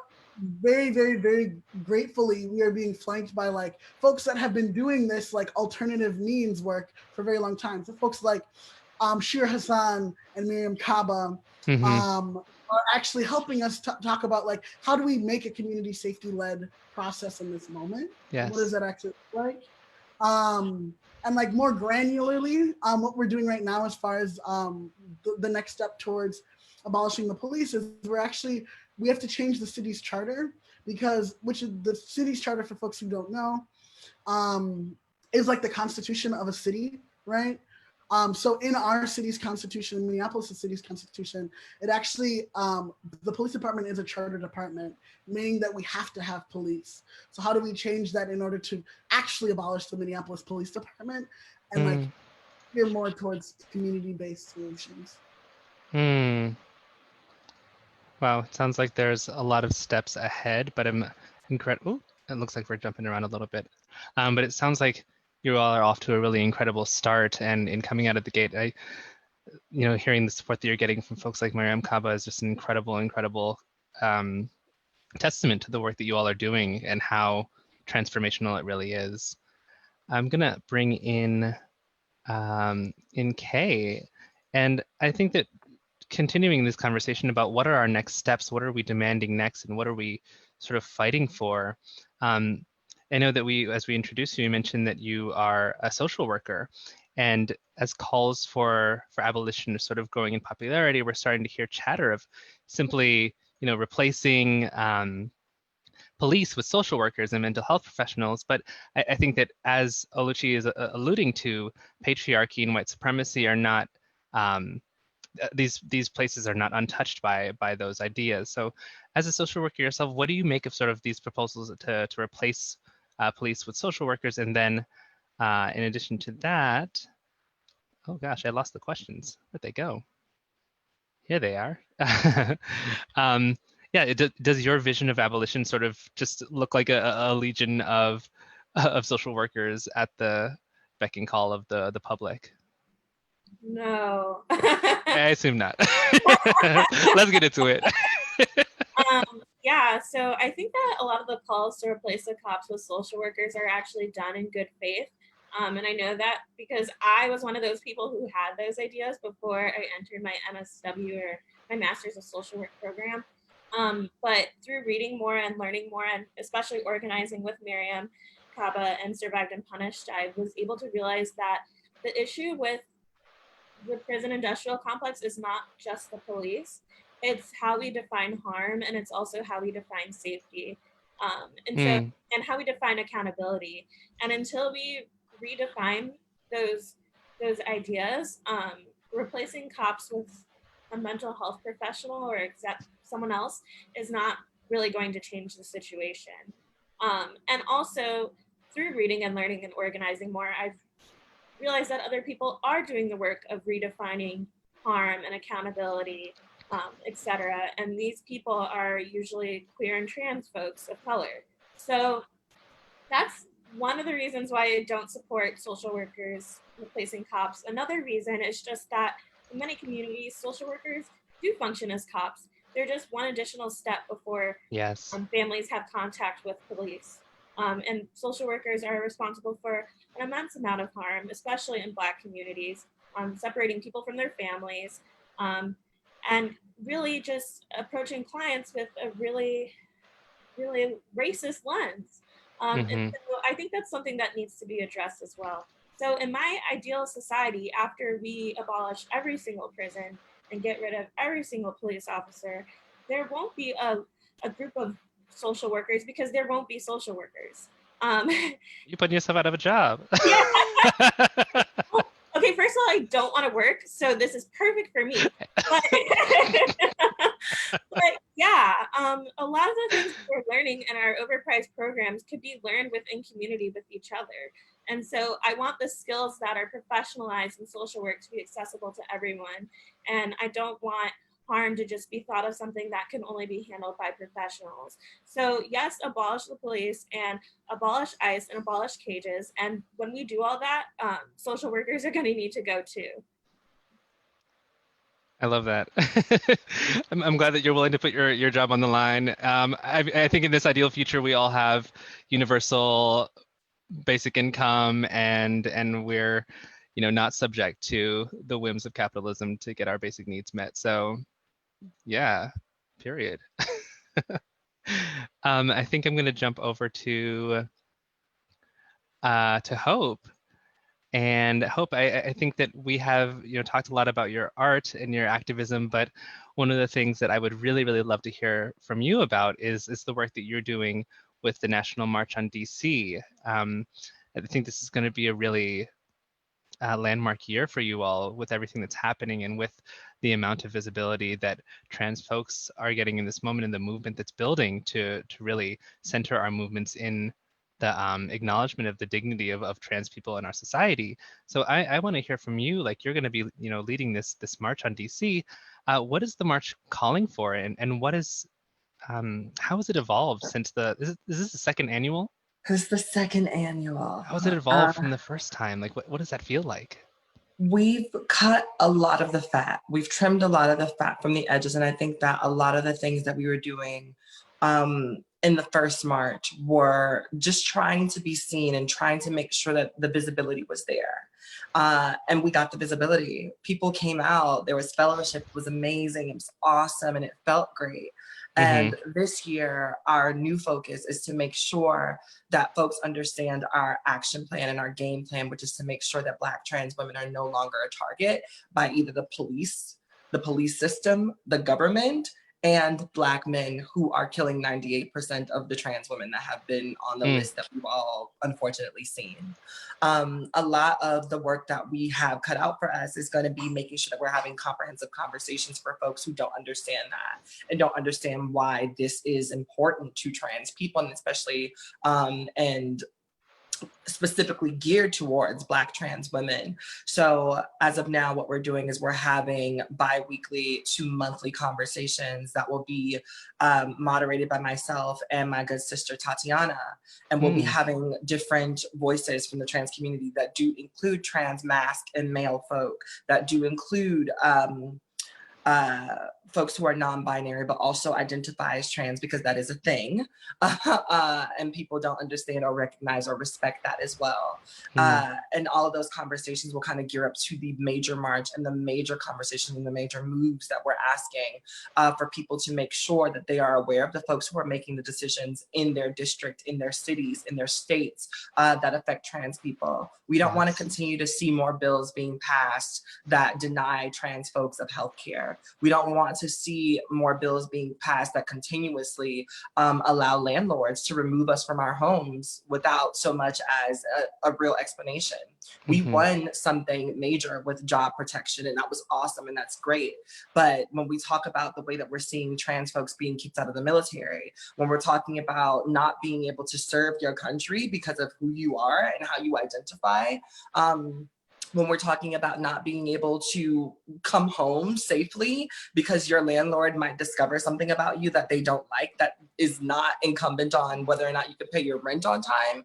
very, very, very gratefully, we are being flanked by like folks that have been doing this like alternative means work for a very long time. So folks like Shir Hassan and Miriam Kaba are actually helping us talk about like, how do we make a community safety led process in this moment? What does that actually look like? And like more granularly, what we're doing right now as far as the next step towards abolishing the police is we have to change the city's charter which is the city's charter, for folks who don't know, is like the constitution of a city, right? So in our city's constitution, Minneapolis city's constitution, it actually, the police department is a charter department, meaning that we have to have police. So how do we change that in order to actually abolish the Minneapolis Police Department and like steer more towards community-based solutions? Wow, it sounds like there's a lot of steps ahead, but I'm incredible. It looks like we're jumping around a little bit, but it sounds like you all are off to a really incredible start. And in coming out of the gate, hearing the support that you're getting from folks like Miriam Kaba is just an incredible testament to the work that you all are doing and how transformational it really is. I'm gonna bring in Kay, and I think that continuing this conversation about what are our next steps, what are we demanding next, and what are we sort of fighting for? I know that as we introduced you, you mentioned that you are a social worker, and as calls for abolition are sort of growing in popularity, we're starting to hear chatter of simply, replacing police with social workers and mental health professionals. But I think that, as Oluchi is alluding to, patriarchy and white supremacy are not these places are not untouched by those ideas. So as a social worker yourself, what do you make of sort of these proposals to replace police with social workers. And then in addition to that, oh gosh, I lost the questions. Where'd they go? Here they are. Yeah, does your vision of abolition sort of just look like a legion of social workers at the beck and call of the public? No. I assume not. Let's get into it. Yeah, so I think that a lot of the calls to replace the cops with social workers are actually done in good faith. And I know that because I was one of those people who had those ideas before I entered my MSW or my Master's of Social Work program. But through reading more and learning more, and especially organizing with Miriam Kaba and Survived and Punished, I was able to realize that the issue with the prison industrial complex is not just the police. It's how we define harm, and it's also how we define safety, and how we define accountability. And until we redefine those ideas, replacing cops with a mental health professional or someone else is not really going to change the situation. And also through reading and learning and organizing more, I've realized that other people are doing the work of redefining harm and accountability, etc. And these people are usually queer and trans folks of color. So that's one of the reasons why I don't support social workers replacing cops. Another reason is just that in many communities, social workers do function as cops. They're just one additional step before families have contact with police. And social workers are responsible for an immense amount of harm, especially in Black communities, separating people from their families, and really just approaching clients with a really, really racist lens. And so I think that's something that needs to be addressed as well. So in my ideal society, after we abolish every single prison and get rid of every single police officer, there won't be a group of social workers because there won't be social workers. You're putting yourself out of a job. Yeah. Okay, first of all, I don't want to work, so this is perfect for me. But yeah, a lot of the things we're learning in our overpriced programs could be learned within community with each other. And so I want the skills that are professionalized in social work to be accessible to everyone. And I don't want harm to just be thought of something that can only be handled by professionals. So yes, abolish the police and abolish ICE and abolish cages. And when we do all that, social workers are going to need to go too. I love that. I'm glad that you're willing to put your job on the line. I think in this ideal future, we all have universal basic income and we're not subject to the whims of capitalism to get our basic needs met. So yeah, period. I think I'm going to jump over to Hope. And Hope, I think that we have talked a lot about your art and your activism, but one of the things that I would really, really love to hear from you about is the work that you're doing with the National March on DC. I think this is going to be a really landmark year for you all with everything that's happening and with the amount of visibility that trans folks are getting in this moment and the movement that's building to really center our movements in the acknowledgement of the dignity of trans people in our society. So I want to hear from you, like you're going to be leading this march on DC. What is the march calling for, and what is how has it evolved since is this the second annual? This is the second annual. How has it evolved from the first time? Like what does that feel like? We've cut a lot of the fat. We've trimmed a lot of the fat from the edges. And I think that a lot of the things that we were doing in the first march were just trying to be seen and trying to make sure that the visibility was there. And we got the visibility. People came out, there was fellowship, it was amazing, it was awesome, and it felt great. And this year, our new focus is to make sure that folks understand our action plan and our game plan, which is to make sure that Black trans women are no longer a target by either the police system, the government, and Black men who are killing 98% of the trans women that have been on the list that we've all unfortunately seen. A lot of the work that we have cut out for us is going to be making sure that we're having comprehensive conversations for folks who don't understand that and don't understand why this is important to trans people, and especially and specifically geared towards Black trans women. So as of now, what we're doing is we're having bi-weekly to monthly conversations that will be moderated by myself and my good sister Tatiana. And we'll be having different voices from the trans community that do include trans masc and male folk, that do include folks who are non-binary, but also identify as trans, because that is a thing. And people don't understand or recognize or respect that as well. And all of those conversations will kind of gear up to the major march and the major conversations and the major moves that we're asking for people to make sure that they are aware of the folks who are making the decisions in their district, in their cities, in their states that affect trans people. We don't want to continue to see more bills being passed that deny trans folks of healthcare. We don't want to see more bills being passed that continuously allow landlords to remove us from our homes without so much as a real explanation. We won something major with job protection, and that was awesome, and that's great. But when we talk about the way that we're seeing trans folks being kicked out of the military, when we're talking about not being able to serve your country because of who you are and how you identify, when we're talking about not being able to come home safely because your landlord might discover something about you that they don't like, that is not incumbent on whether or not you can pay your rent on time.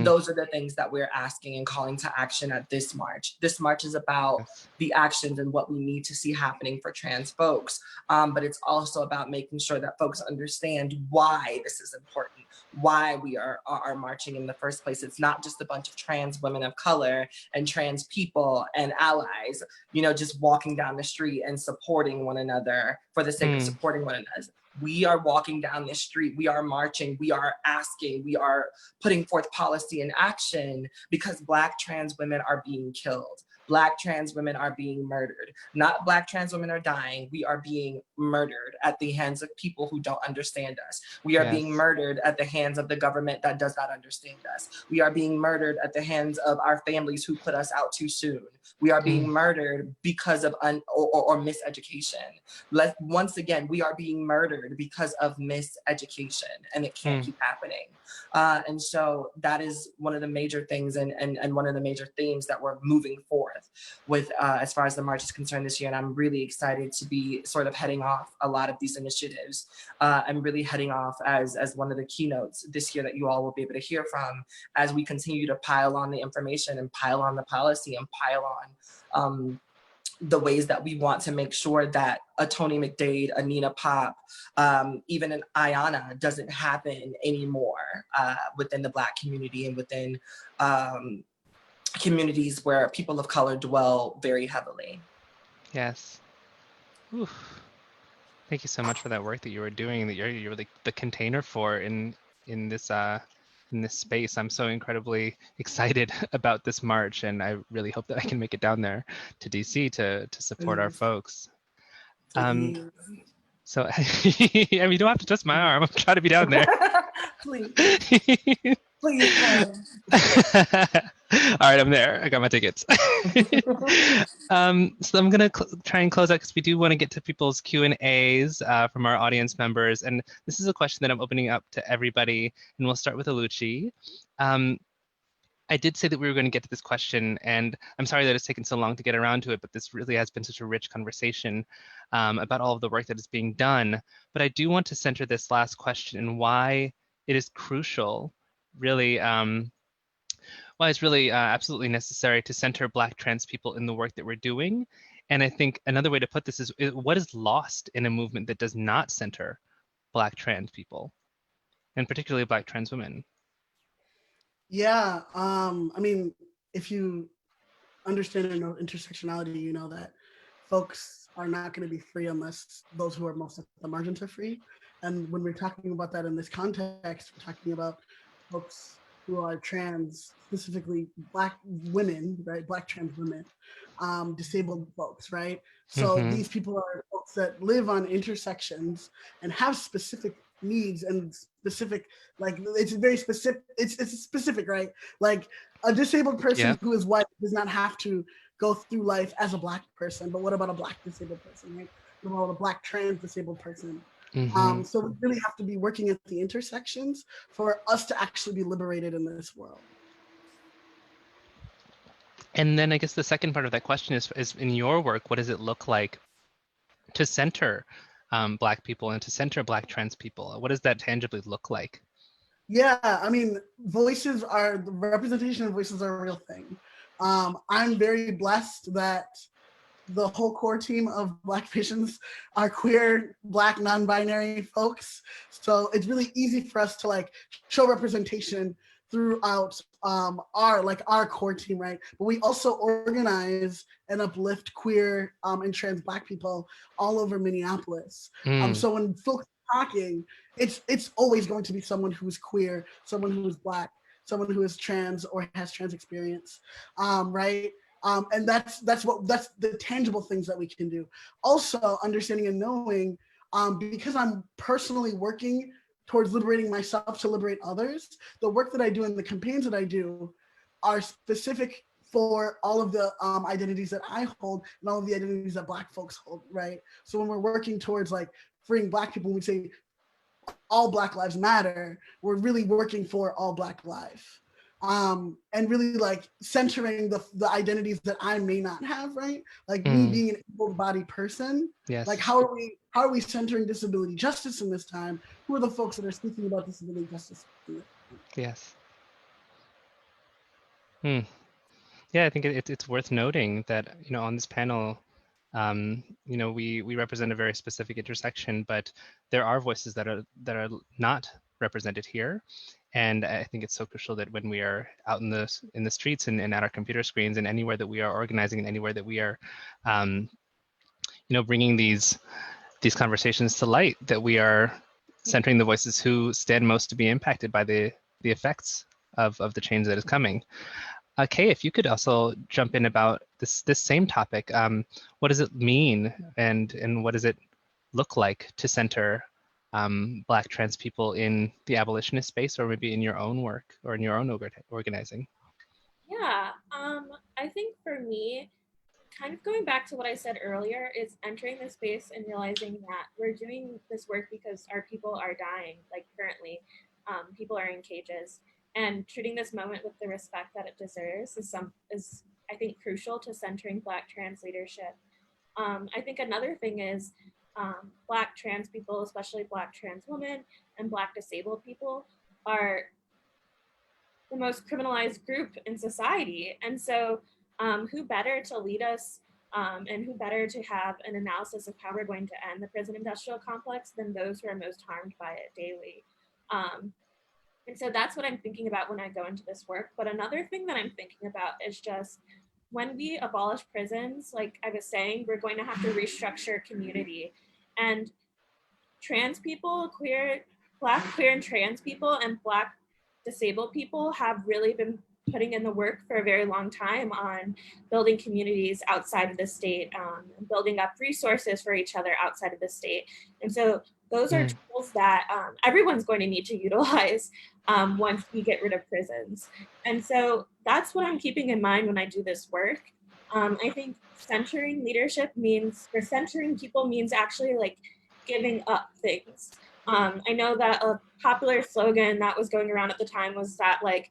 Those are the things that we're asking and calling to action at this march. This march is about the actions and what we need to see happening for trans folks. But it's also about making sure that folks understand why this is important, why we are marching in the first place. It's not just a bunch of trans women of color and trans people and allies, you know, just walking down the street and supporting one another for the sake of supporting one another. We are walking down the street, we are marching, we are asking, we are putting forth policy and action because Black trans women are being killed. Black trans women are being murdered. Not Black trans women are dying. We are being murdered at the hands of people who don't understand us. We are being murdered at the hands of the government that does not understand us. We are being murdered at the hands of our families who put us out too soon. We are being murdered because of or miseducation. Once again, we are being murdered because of miseducation, and it can't keep happening. And so that is one of the major things and one of the major themes that we're moving forth with as far as the march is concerned this year. And I'm really excited to be sort of heading off a lot of these initiatives. I'm really heading off as one of the keynotes this year that you all will be able to hear from as we continue to pile on the information and pile on the policy and pile on the ways that we want to make sure that a Tony McDade, a Nina Pop, even an Ayanna doesn't happen anymore within the Black community and within communities where people of color dwell very heavily. Yes. Oof. Thank you so much for that work that you were doing, that you're like the container for in this space. I'm so incredibly excited about this march, and I really hope that I can make it down there to DC to support our folks. So I mean, you don't have to twist my arm. I'm trying to be down there. Please. Please. All right, I'm there. I got my tickets. So I'm gonna try and close out because we do want to get to people's Q&As from our audience members. And this is a question that I'm opening up to everybody, and we'll start with Oluchi. I did say that we were going to get to this question, and I'm sorry that it's taken so long to get around to it, but this really has been such a rich conversation about all of the work that is being done. But I do want to center this last question in why it is crucial, really, why it's really absolutely necessary to center Black trans people in the work that we're doing. And I think another way to put this is what is lost in a movement that does not center Black trans people, and particularly Black trans women? Yeah, I mean, if you understand and know intersectionality, you know that folks are not going to be free unless those who are most at the margins are free. And when we're talking about that in this context, we're talking about folks who are trans, specifically Black women, right? Black trans women, disabled folks, right? So these people are folks that live on intersections and have specific needs and specific, like, it's very specific, it's specific, right? Like a disabled person who is white does not have to go through life as a Black person, but what about a Black disabled person, right? What about a Black trans disabled person? So we really have to be working at the intersections for us to actually be liberated in this world. And then I guess the second part of that question is in your work, what does it look like to center Black people and to center Black trans people? What does that tangibly look like? Yeah, I mean, the representation of voices are a real thing. I'm very blessed that the whole core team of Black patients are queer, Black, non-binary folks. So it's really easy for us to like show representation throughout our core team, right? But we also organize and uplift queer and trans Black people all over Minneapolis. So when folks are talking, it's always going to be someone who's queer, someone who is Black, someone who is trans or has trans experience, right? And that's the tangible things that we can do. Also, understanding and knowing, because I'm personally working towards liberating myself to liberate others, the work that I do and the campaigns that I do are specific for all of the identities that I hold and all of the identities that Black folks hold, right? So when we're working towards like freeing Black people, when we say all Black lives matter, we're really working for all Black life. And really like centering the identities that I may not have, right? Like me being an able-bodied person. Yes. Like how are we centering disability justice in this time? Who are the folks that are speaking about disability justice? Yes. Yeah, I think it's worth noting that, you know, on this panel, you know, we represent a very specific intersection, but there are voices that are not represented here. And I think it's so crucial that when we are out in the streets and at our computer screens and anywhere that we are organizing and anywhere that we are, you know, bringing these conversations to light, that we are centering the voices who stand most to be impacted by the effects of the change that is coming. Kay, if you could also jump in about this same topic, what does it mean and what does it look like to center Black trans people in the abolitionist space, or maybe in your own work or in your own organizing? Yeah, I think for me, kind of going back to what I said earlier, is entering the space and realizing that we're doing this work because our people are dying, like currently, people are in cages, and treating this moment with the respect that it deserves is I think crucial to centering Black trans leadership. I think another thing is Black trans people, especially Black trans women and Black disabled people, are the most criminalized group in society. And so who better to lead us and who better to have an analysis of how we're going to end the prison industrial complex than those who are most harmed by it daily. And so that's what I'm thinking about when I go into this work. But another thing that I'm thinking about is just when we abolish prisons, like I was saying, we're going to have to restructure community. And trans people, Black, queer, and trans people, and Black disabled people have really been putting in the work for a very long time on building communities outside of the state, building up resources for each other outside of the state. And so those are tools that everyone's going to need to utilize once we get rid of prisons. And so that's what I'm keeping in mind when I do this work. I think centering leadership means, or centering people means actually like giving up things. I know that a popular slogan that was going around at the time was that like,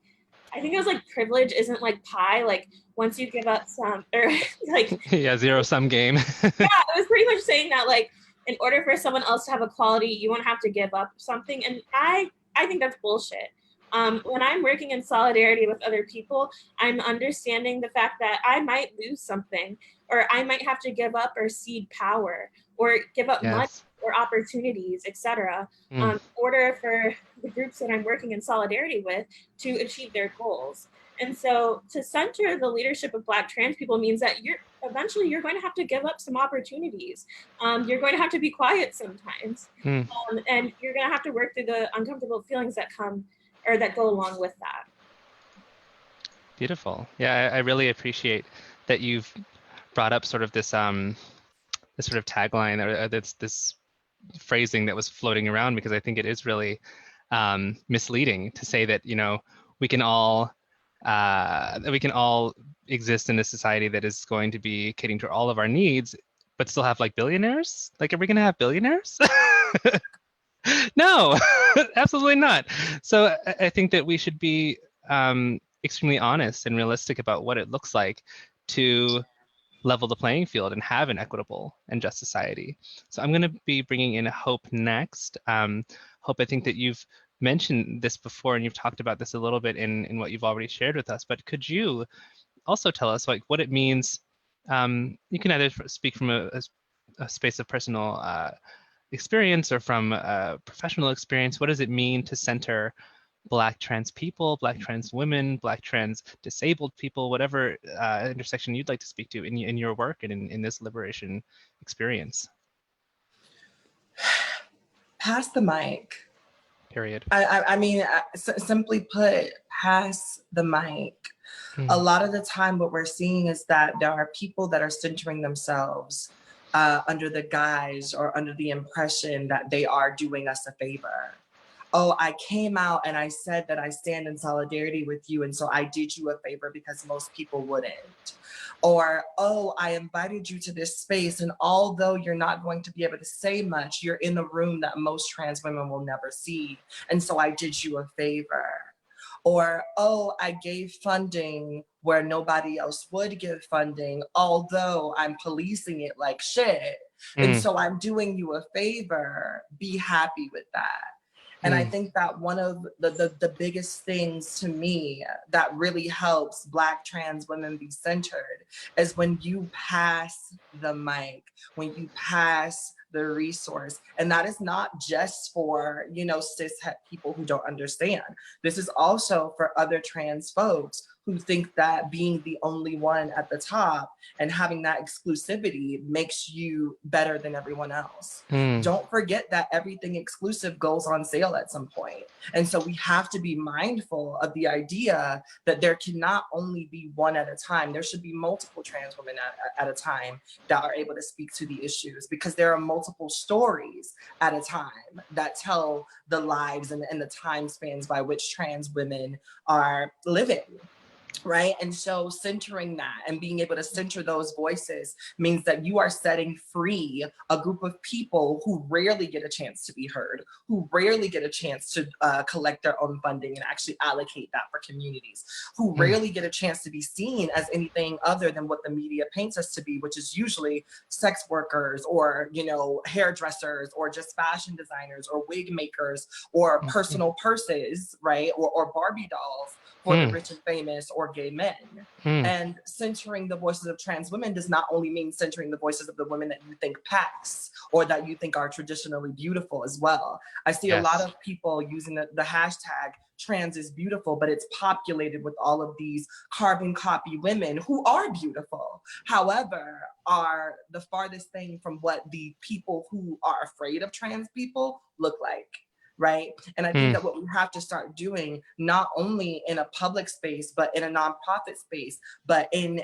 I think it was like privilege isn't like pie, like once you give up some, or like yeah, zero-sum game. Yeah, it was pretty much saying that like in order for someone else to have equality, you won't have to give up something. And I think that's bullshit. When I'm working in solidarity with other people, I'm understanding the fact that I might lose something, or I might have to give up or cede power, or give up money or opportunities, etc., in order for the groups that I'm working in solidarity with to achieve their goals. And so to center the leadership of Black trans people means that eventually you're going to have to give up some opportunities. You're going to have to be quiet sometimes. And you're going to have to work through the uncomfortable feelings that come or that go along with that. Beautiful. Yeah, I really appreciate that you've brought up sort of this this sort of tagline or this phrasing that was floating around, because I think it is really misleading to say that, you know, we can all exist in a society that is going to be catering to all of our needs, but still have like billionaires. Like, are we gonna have billionaires? No, absolutely not. So I think that we should be extremely honest and realistic about what it looks like to level the playing field and have an equitable and just society. So I'm going to be bringing in Hope next. Hope, I think that you've mentioned this before and you've talked about this a little bit in what you've already shared with us, but could you also tell us like what it means? You can either speak from a space of personal experience or from professional experience. What does it mean to center Black trans people, Black trans women, Black trans disabled people, whatever intersection you'd like to speak to in your work and in this liberation experience? Pass the mic. Period. I mean, simply put, pass the mic. A lot of the time what we're seeing is that there are people that are centering themselves under the guise or under the impression that they are doing us a favor. Oh, I came out and I said that I stand in solidarity with you, and so I did you a favor because most people wouldn't. Or, oh, I invited you to this space, and although you're not going to be able to say much, you're in the room that most trans women will never see, and so I did you a favor. Or, oh, I gave funding where nobody else would give funding, although I'm policing it like shit, and so I'm doing you a favor. Be happy with that. And I think that one of the biggest things to me that really helps Black trans women be centered is when you pass the mic, when you pass the resource. And that is not just for, you know, cis het people who don't understand. This is also for other trans folks who think that being the only one at the top and having that exclusivity makes you better than everyone else. Don't forget that everything exclusive goes on sale at some point. And so we have to be mindful of the idea that there cannot only be one at a time. There should be multiple trans women at a time that are able to speak to the issues, because there are multiple stories at a time that tell the lives and the time spans by which trans women are living. Right. And so centering that and being able to center those voices means that you are setting free a group of people who rarely get a chance to be heard, who rarely get a chance to collect their own funding and actually allocate that for communities, who rarely get a chance to be seen as anything other than what the media paints us to be, which is usually sex workers or, you know, hairdressers or just fashion designers or wig makers or personal purses, right? Or Barbie dolls for the rich and famous or gay men. And centering the voices of trans women does not only mean centering the voices of the women that you think pass or that you think are traditionally beautiful as well. I see a lot of people using the hashtag trans is beautiful, but it's populated with all of these carbon copy women who are beautiful, however, are the farthest thing from what the people who are afraid of trans people look like. Right. And I think that what we have to start doing, not only in a public space, but in a nonprofit space, but in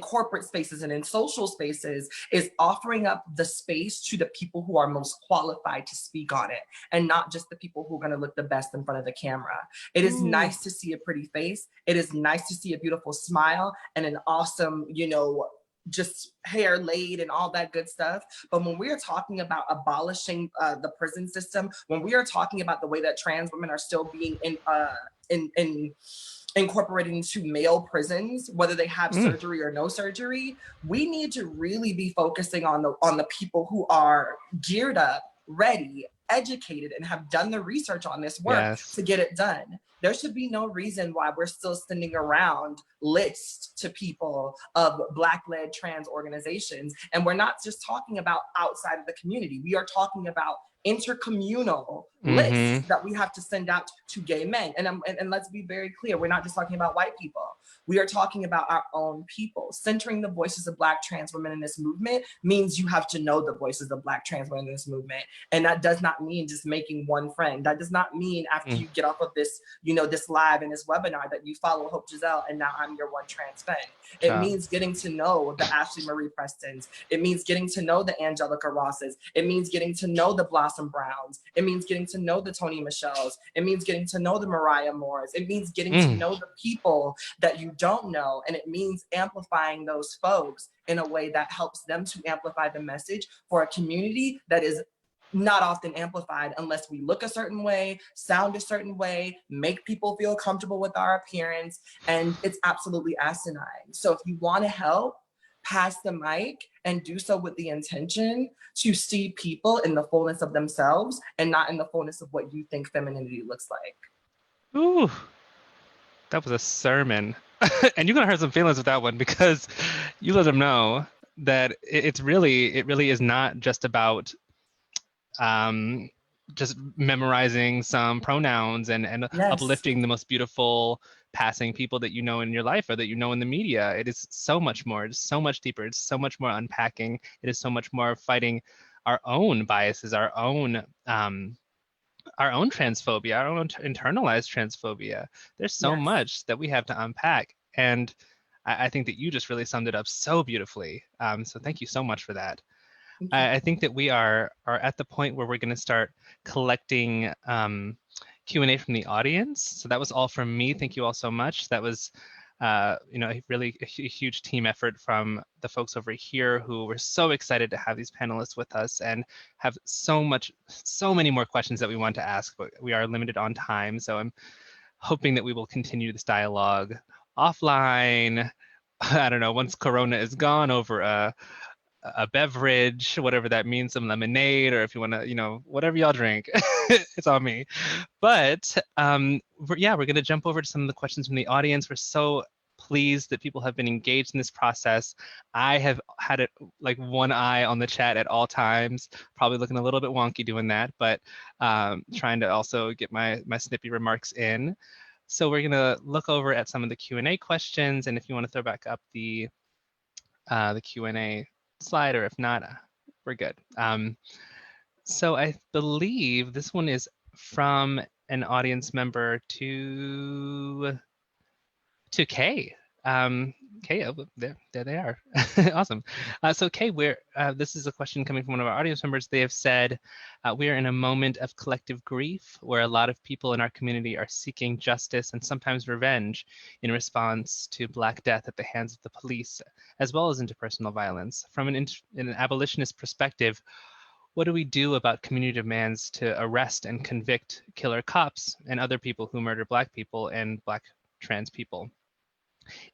corporate spaces and in social spaces, is offering up the space to the people who are most qualified to speak on it, and not just the people who are going to look the best in front of the camera. It is nice to see a pretty face. It is nice to see a beautiful smile and an awesome, you know, just hair laid and all that good stuff. But when we are talking about abolishing the prison system, when we are talking about the way that trans women are still being incorporated into male prisons, whether they have surgery or no surgery, we need to really be focusing on the people who are geared up, ready, educated, and have done the research on this work to get it done. There should be no reason why we're still sending around lists to people of Black-led trans organizations. And we're not just talking about outside of the community. We are talking about intercommunal lists that we have to send out to gay men. And let's be very clear, we're not just talking about white people. We are talking about our own people. Centering the voices of Black trans women in this movement means you have to know the voices of Black trans women in this movement. And that does not mean just making one friend. That does not mean after you get off of this, you know, this live and this webinar that you follow Hope Giselle and now I'm your one trans friend. It means getting to know the Ashley Marie Prestons. It means getting to know the Angelica Rosses. It means getting to know the Blossom Browns. It means getting to know the Toni Michelles. It means getting to know the Mariah Moores. It means getting to know the people that you don't know. And it means amplifying those folks in a way that helps them to amplify the message for a community that is not often amplified unless we look a certain way, sound a certain way, make people feel comfortable with our appearance, and it's absolutely asinine. So if you want to help, pass the mic and do so with the intention to see people in the fullness of themselves and not in the fullness of what you think femininity looks like. Ooh, that was a sermon. And you're gonna hurt some feelings with that one, because you let them know that it really is not just about just memorizing some pronouns and uplifting the most beautiful passing people that you know in your life or that you know in the media. It is so much more. It's so much deeper. It's so much more unpacking. It is so much more fighting our own biases, our own transphobia, our own internalized transphobia. There's so much that we have to unpack, and I think that you just really summed it up so beautifully. So thank you so much for that. I think that we are at the point where we're going to start collecting Q&A from the audience. So that was all from me. Thank you all so much. That was, really a huge team effort from the folks over here who were so excited to have these panelists with us and have so many more questions that we want to ask, but we are limited on time. So I'm hoping that we will continue this dialogue offline. I don't know, once Corona is gone, over a beverage, whatever that means, some lemonade, or if you want to, whatever y'all drink, it's on me. But we're going to jump over to some of the questions from the audience. We're so pleased that people have been engaged in this process. I have had it like one eye on the chat at all times, probably looking a little bit wonky doing that, but trying to also get my snippy remarks in. So we're going to look over at some of the Q&A questions, and if you want to throw back up the Q&A slide, or if not, we're good. So I believe this one is from an audience member to Kay. Kay, oh, there they are. Awesome. So Kay, this is a question coming from one of our audience members. They have said, we are in a moment of collective grief where a lot of people in our community are seeking justice and sometimes revenge in response to Black death at the hands of the police, as well as interpersonal violence. From an abolitionist perspective, what do we do about community demands to arrest and convict killer cops and other people who murder Black people and Black trans people?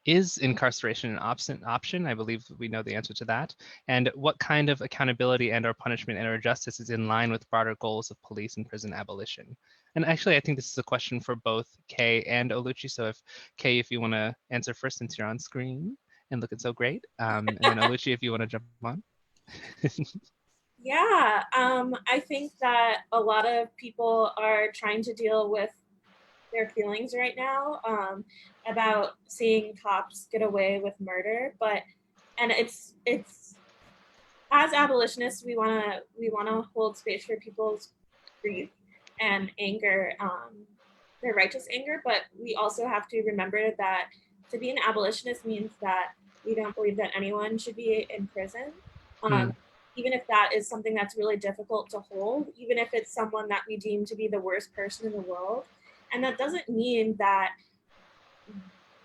Is incarceration an option? I believe we know the answer to that. And what kind of accountability and/or punishment and/or justice is in line with broader goals of police and prison abolition? And actually, I think this is a question for both Kay and Oluchi. So Kay, if you want to answer first, since you're on screen and looking so great, and then Oluchi, if you want to jump on. Yeah, I think that a lot of people are trying to deal with their feelings right now about seeing cops get away with murder, and it's as abolitionists, we wanna hold space for people's grief and anger, their righteous anger, but we also have to remember that to be an abolitionist means that we don't believe that anyone should be in prison. Even if that is something that's really difficult to hold, even if it's someone that we deem to be the worst person in the world. And that doesn't mean that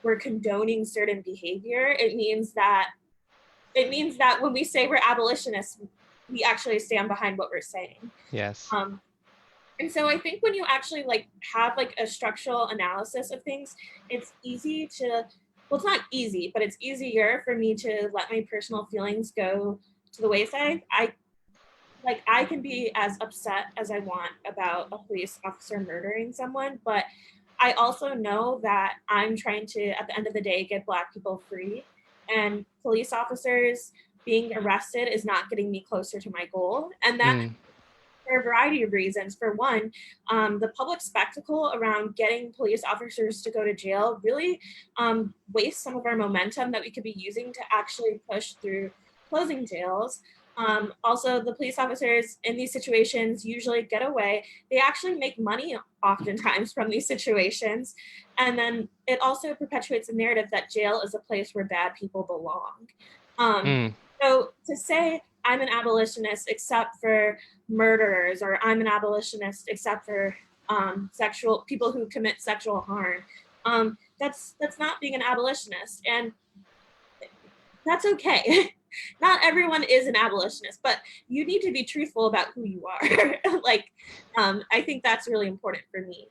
we're condoning certain behavior. It means that when we say we're abolitionists, we actually stand behind what we're saying. Yes. And so I think when you actually have a structural analysis of things, it's easy to, well, it's not easy, but it's easier for me to let my personal feelings go to the wayside. I can be as upset as I want about a police officer murdering someone, but I also know that I'm trying to, at the end of the day, get Black people free. And police officers being arrested is not getting me closer to my goal. And that, for a variety of reasons. For one, the public spectacle around getting police officers to go to jail really wastes some of our momentum that we could be using to actually push through closing jails. Also, the police officers in these situations usually get away. They actually make money oftentimes from these situations. And then it also perpetuates the narrative that jail is a place where bad people belong. So to say I'm an abolitionist except for murderers, or I'm an abolitionist except for people who commit sexual harm, that's not being an abolitionist, and that's okay. Not everyone is an abolitionist, but you need to be truthful about who you are. I think that's really important for me.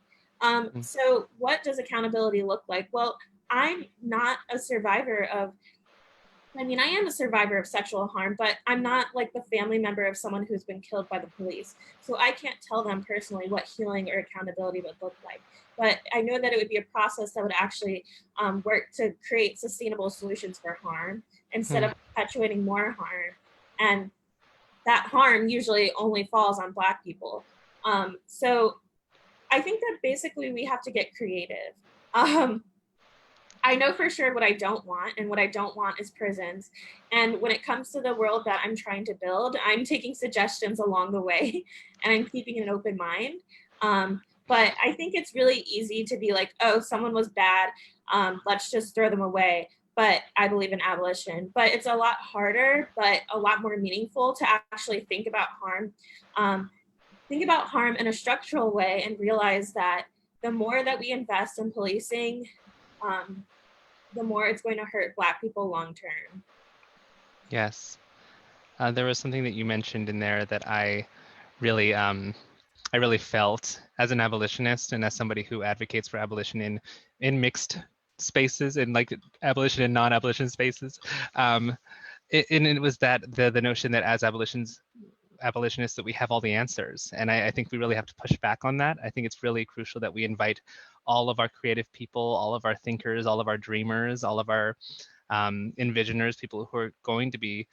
So what does accountability look like? Well, I'm not a survivor of, I am a survivor of sexual harm, but I'm not like the family member of someone who's been killed by the police. So I can't tell them personally what healing or accountability would look like. But I know that it would be a process that would actually work to create sustainable solutions for harm instead of perpetuating more harm. And that harm usually only falls on Black people. So I think that basically we have to get creative. I know for sure what I don't want, and what I don't want is prisons. And when it comes to the world that I'm trying to build, I'm taking suggestions along the way, and I'm keeping an open mind. But I think it's really easy to be like, oh, someone was bad, let's just throw them away. But I believe in abolition. But it's a lot harder, but a lot more meaningful to actually think about harm. Think about harm in a structural way and realize that the more that we invest in policing, the more it's going to hurt Black people long term. Yes. There was something that you mentioned in there that I really felt as an abolitionist and as somebody who advocates for abolition in mixed spaces, and like abolition and non-abolition spaces. It was that the notion that as abolitionists that we have all the answers. And I think we really have to push back on that. I think it's really crucial that we invite all of our creative people, all of our thinkers, all of our dreamers, all of our envisioners, people who are going to be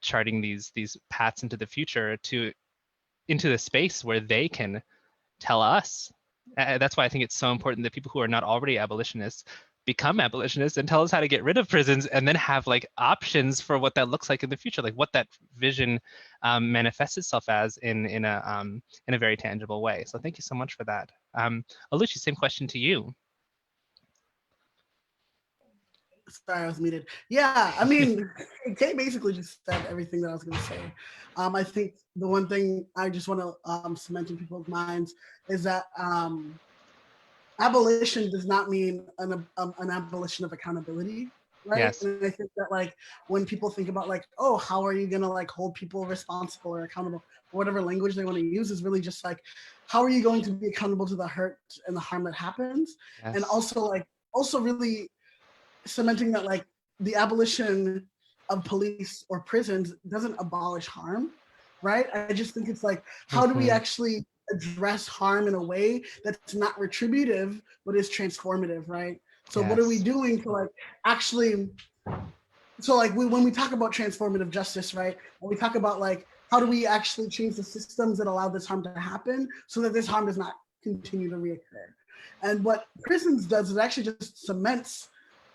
charting these paths into the future into the space where they can tell us. That's why I think it's so important that people who are not already abolitionists become abolitionists and tell us how to get rid of prisons, and then have like options for what that looks like in the future, like what that vision manifests itself as in a very tangible way. So thank you so much for that. Oluchi, same question to you. Sorry, I was muted. Yeah, I mean, Kate basically just said everything that I was going to say. I think the one thing I just want to cement in people's minds is that abolition does not mean an abolition of accountability, right? Yes. And I think that like when people think about like, oh, how are you gonna like hold people responsible or accountable, or whatever language they want to use, is really just like, how are you going to be accountable to the hurt and the harm that happens? Yes. And also really cementing that like the abolition of police or prisons doesn't abolish harm, right? I just think it's like, how do we actually address harm in a way that's not retributive but is transformative, right? So what are we doing to like actually, so like when we talk about transformative justice, right, and we talk about like how do we actually change the systems that allow this harm to happen so that this harm does not continue to reoccur? And what prisons does is actually just cements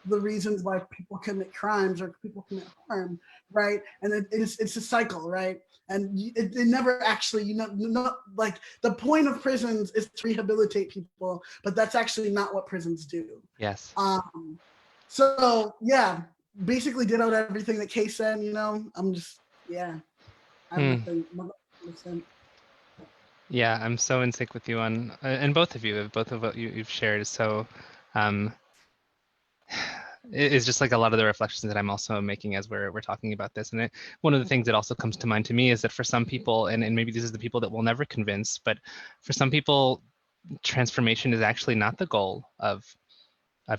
the reasons why people commit crimes or people commit harm, right? And it's a cycle, right? And it never actually, like the point of prisons is to rehabilitate people, but that's actually not what prisons do. Yes. So yeah, basically did out everything that Kay said, I'm just, yeah. Yeah, I'm so in sync with you on, and both of what you've shared is so, it's just like a lot of the reflections that I'm also making as we're talking about this. And one of the things that also comes to mind to me is that for some people, and maybe these are the people that we'll never convince, but for some people, transformation is actually not the goal of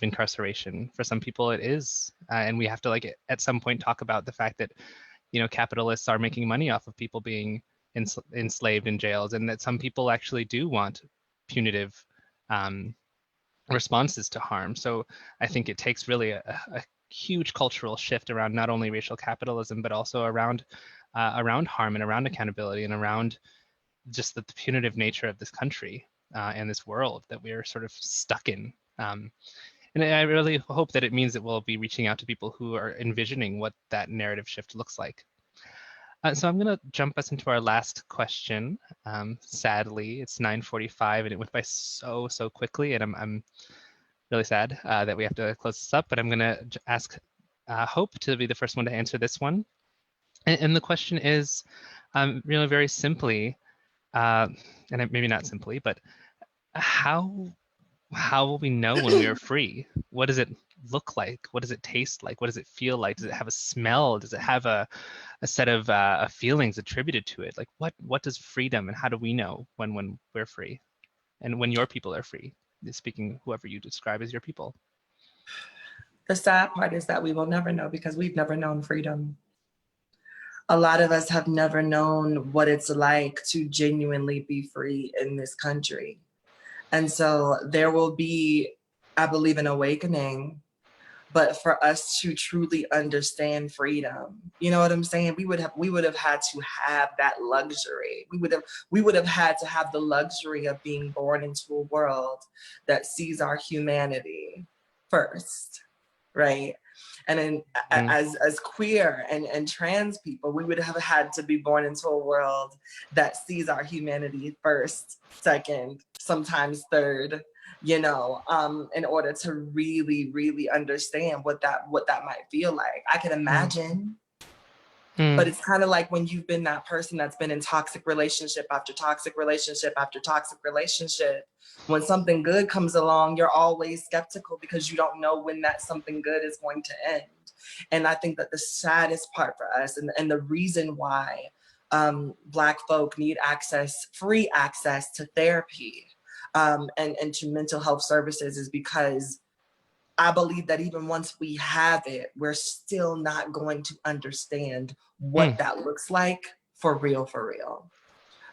incarceration. For some people it is, and we have to like at some point talk about the fact that, capitalists are making money off of people being enslaved in jails, and that some people actually do want punitive responses to harm. So I think it takes really a huge cultural shift around not only racial capitalism, but also around harm and around accountability and around just the punitive nature of this country and this world that we're sort of stuck in. And I really hope that it means that we'll be reaching out to people who are envisioning what that narrative shift looks like. So I'm going to jump us into our last question. Sadly, it's 9:45 and it went by so quickly, and I'm really sad that we have to close this up, but I'm going to ask Hope to be the first one to answer this one. And the question is really very simply, and maybe not simply, but how will we know when we are free? What does it look like? What does it taste like? What does it feel like? Does it have a smell? Does it have a set of feelings attributed to it? Like what does freedom, and how do we know when we're free and when your people are free? Speaking whoever you describe as your people. The sad part is that we will never know because we've never known freedom. A lot of us have never known what it's like to genuinely be free in this country. And so there will be, I believe, an awakening, but for us to truly understand freedom, you know what I'm saying? We would have had to have that luxury. We would have had to have the luxury of being born into a world that sees our humanity first, right? And then as queer and trans people, we would have had to be born into a world that sees our humanity first, second, sometimes third, you know, in order to really understand what that might feel like. I can imagine, but it's kind of like when you've been that person that's been in toxic relationship after toxic relationship after toxic relationship. When something good comes along, you're always skeptical because you don't know when that something good is going to end. And I think that the saddest part for us and the reason why Black folk need free access to therapy and to mental health services is because I believe that even once we have it, we're still not going to understand what that looks like for real.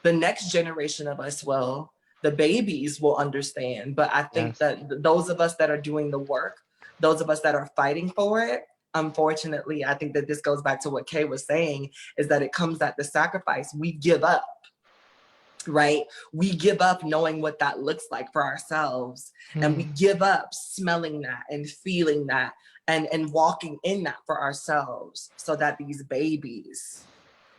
The next generation of us will. The babies will understand, but I think that those of us that are doing the work, those of us that are fighting for it, unfortunately, I think that this goes back to what Kay was saying, is that it comes at the sacrifice. We give up, right? We give up knowing what that looks like for ourselves. And we give up smelling that and feeling that and walking in that for ourselves so that these babies,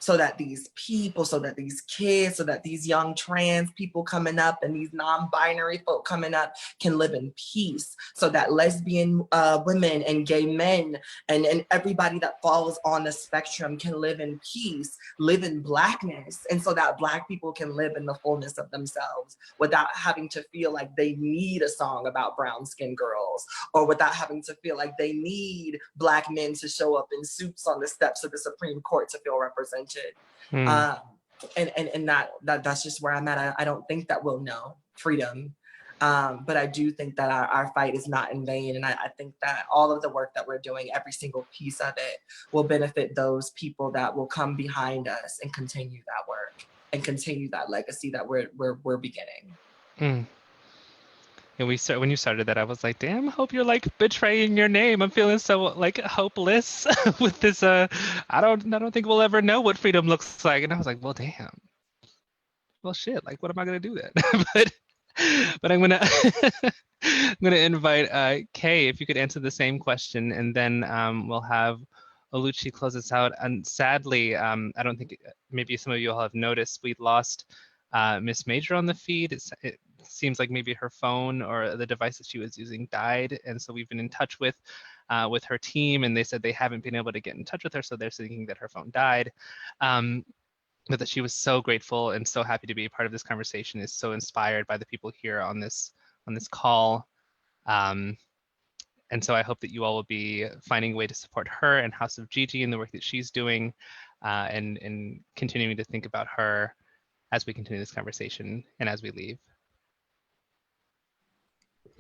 so that these people, so that these kids, so that these young trans people coming up and these non-binary folk coming up can live in peace, so that lesbian women and gay men and everybody that falls on the spectrum can live in peace, live in Blackness, and so that Black people can live in the fullness of themselves without having to feel like they need a song about brown-skinned girls, or without having to feel like they need Black men to show up in suits on the steps of the Supreme Court to feel represented. And that's just where I'm at. I don't think that we'll know freedom, but I do think that our fight is not in vain, and I think that all of the work that we're doing, every single piece of it, will benefit those people that will come behind us and continue that work and continue that legacy that we're beginning. And when you started that, I was like, damn, Hope, you're like betraying your name. I'm feeling so like hopeless with this. I don't think we'll ever know what freedom looks like. And I was like, well, damn. Well, shit. Like, what am I gonna do then? but I'm gonna I'm gonna invite Kay, if you could answer the same question, and then we'll have Oluchi close us out. And sadly, I don't think maybe some of you all have noticed we lost Miss Major on the feed. It seems like maybe her phone or the device that she was using died, and so we've been in touch with her team, and they said they haven't been able to get in touch with her, so they're thinking that her phone died. But that she was so grateful and so happy to be a part of this conversation, is so inspired by the people here on this call. And so I hope that you all will be finding a way to support her and House of Gigi and the work that she's doing, and continuing to think about her as we continue this conversation and as we leave.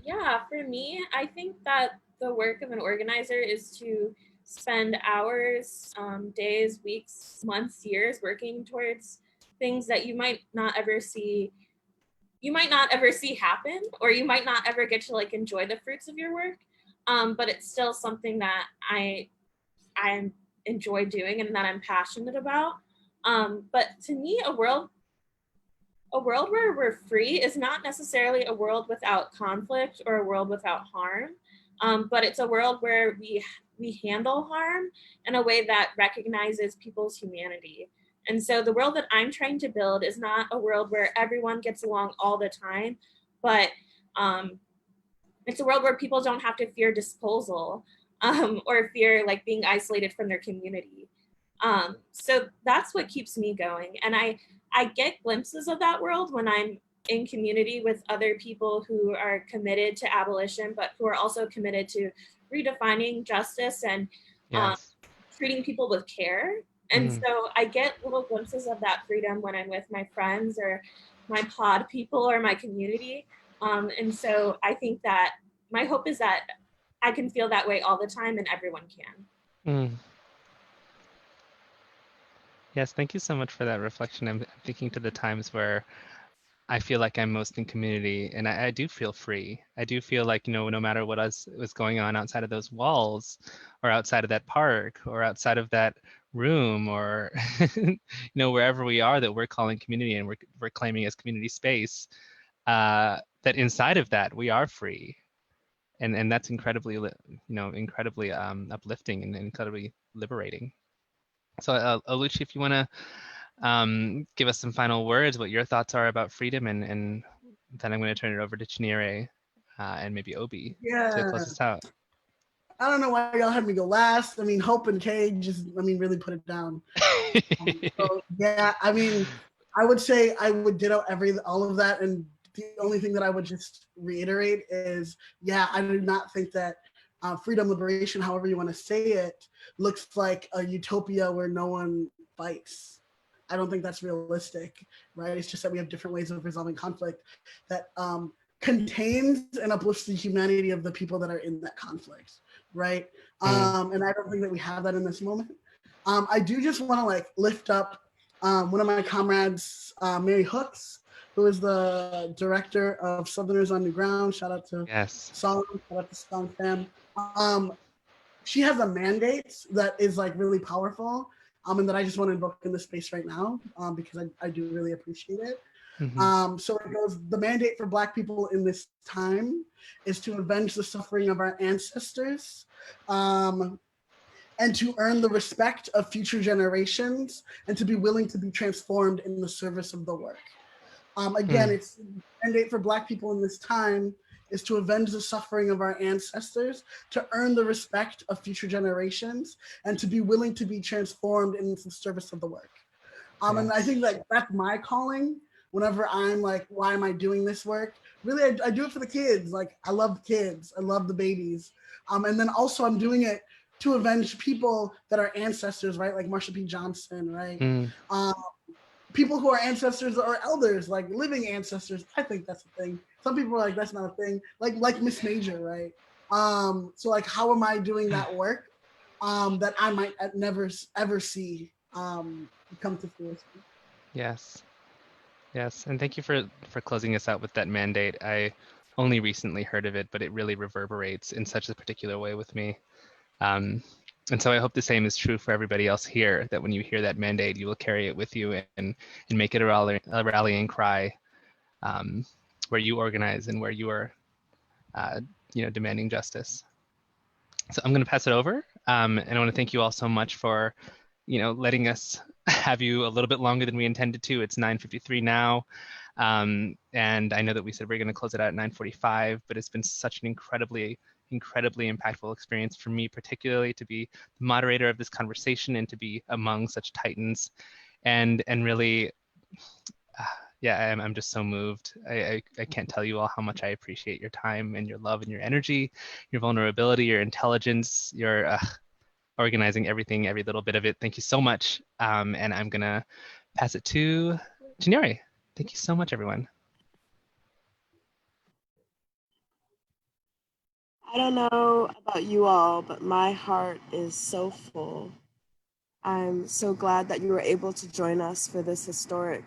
Yeah, for me, I think that the work of an organizer is to spend hours, days, weeks, months, years working towards things that you might not ever see happen, or you might not ever get to like enjoy the fruits of your work. But it's still something that I enjoy doing and that I'm passionate about. But to me, a world a world where we're free is not necessarily a world without conflict or a world without harm, but it's a world where we handle harm in a way that recognizes people's humanity. And so the world that I'm trying to build is not a world where everyone gets along all the time, but it's a world where people don't have to fear disposal or fear like being isolated from their community. So that's what keeps me going. And I get glimpses of that world when I'm in community with other people who are committed to abolition, but who are also committed to redefining justice and Yes. treating people with care. And so I get little glimpses of that freedom when I'm with my friends or my pod people or my community. And so I think that my hope is that I can feel that way all the time and everyone can. Yes, thank you so much for that reflection. I'm thinking to the times where I feel like I'm most in community, and I do feel free. I do feel like, no matter what was going on outside of those walls or outside of that park or outside of that room or, wherever we are that we're calling community and we're claiming as community space, that inside of that, we are free. And that's incredibly, incredibly uplifting and incredibly liberating. So Oluchi, if you want to give us some final words, what your thoughts are about freedom, and then I'm going to turn it over to Chinyere and maybe Obi to close us out. I don't know why y'all had me go last. I mean, Hope and K just, really put it down. So, yeah, I would say I would ditto all of that. And the only thing that I would just reiterate is, I do not think that freedom, liberation, however you want to say it, looks like a utopia where no one fights. I don't think that's realistic, right? It's just that we have different ways of resolving conflict that contains and uplifts the humanity of the people that are in that conflict, right? And I don't think that we have that in this moment. I do just want to lift up one of my comrades, Mary Hooks, who is the director of Southerners on New Ground. Shout out to Song, shout out to Song fam. She has a mandate that is really powerful, and that I just want to invoke in this space right now because I do really appreciate it. So it goes, the mandate for Black people in this time is to avenge the suffering of our ancestors and to earn the respect of future generations and to be willing to be transformed in the service of the work. Again, it's the mandate for Black people in this time is to avenge the suffering of our ancestors, to earn the respect of future generations, and to be willing to be transformed in the service of the work. And I think that's my calling. Whenever I'm why am I doing this work? Really, I do it for the kids. I love the kids. I love the babies. And then also I'm doing it to avenge people that are ancestors, right? Like Marsha P. Johnson, right? People who are ancestors or elders, living ancestors. I think that's a thing. Some people are that's not a thing. Like Miss Major, right? So how am I doing that work that I might never ever see come to fruition? Yes, and thank you for closing us out with that mandate. I only recently heard of it, but it really reverberates in such a particular way with me. And so I hope the same is true for everybody else here, that when you hear that mandate, you will carry it with you and make it a rallying cry where you organize and where you are demanding justice. So I'm going to pass it over. And I want to thank you all so much for letting us have you a little bit longer than we intended to. It's 9:53 now. And I know that we said we're going to close it out at 9:45, but it's been such an incredibly impactful experience for me, particularly to be the moderator of this conversation and to be among such titans. And really, I'm just so moved. I can't tell you all how much I appreciate your time and your love and your energy, your vulnerability, your intelligence, your organizing everything, every little bit of it. Thank you so much. And I'm gonna pass it to Chinyere. Thank you so much, everyone. I don't know about you all, but my heart is so full. I'm so glad that you were able to join us for this historic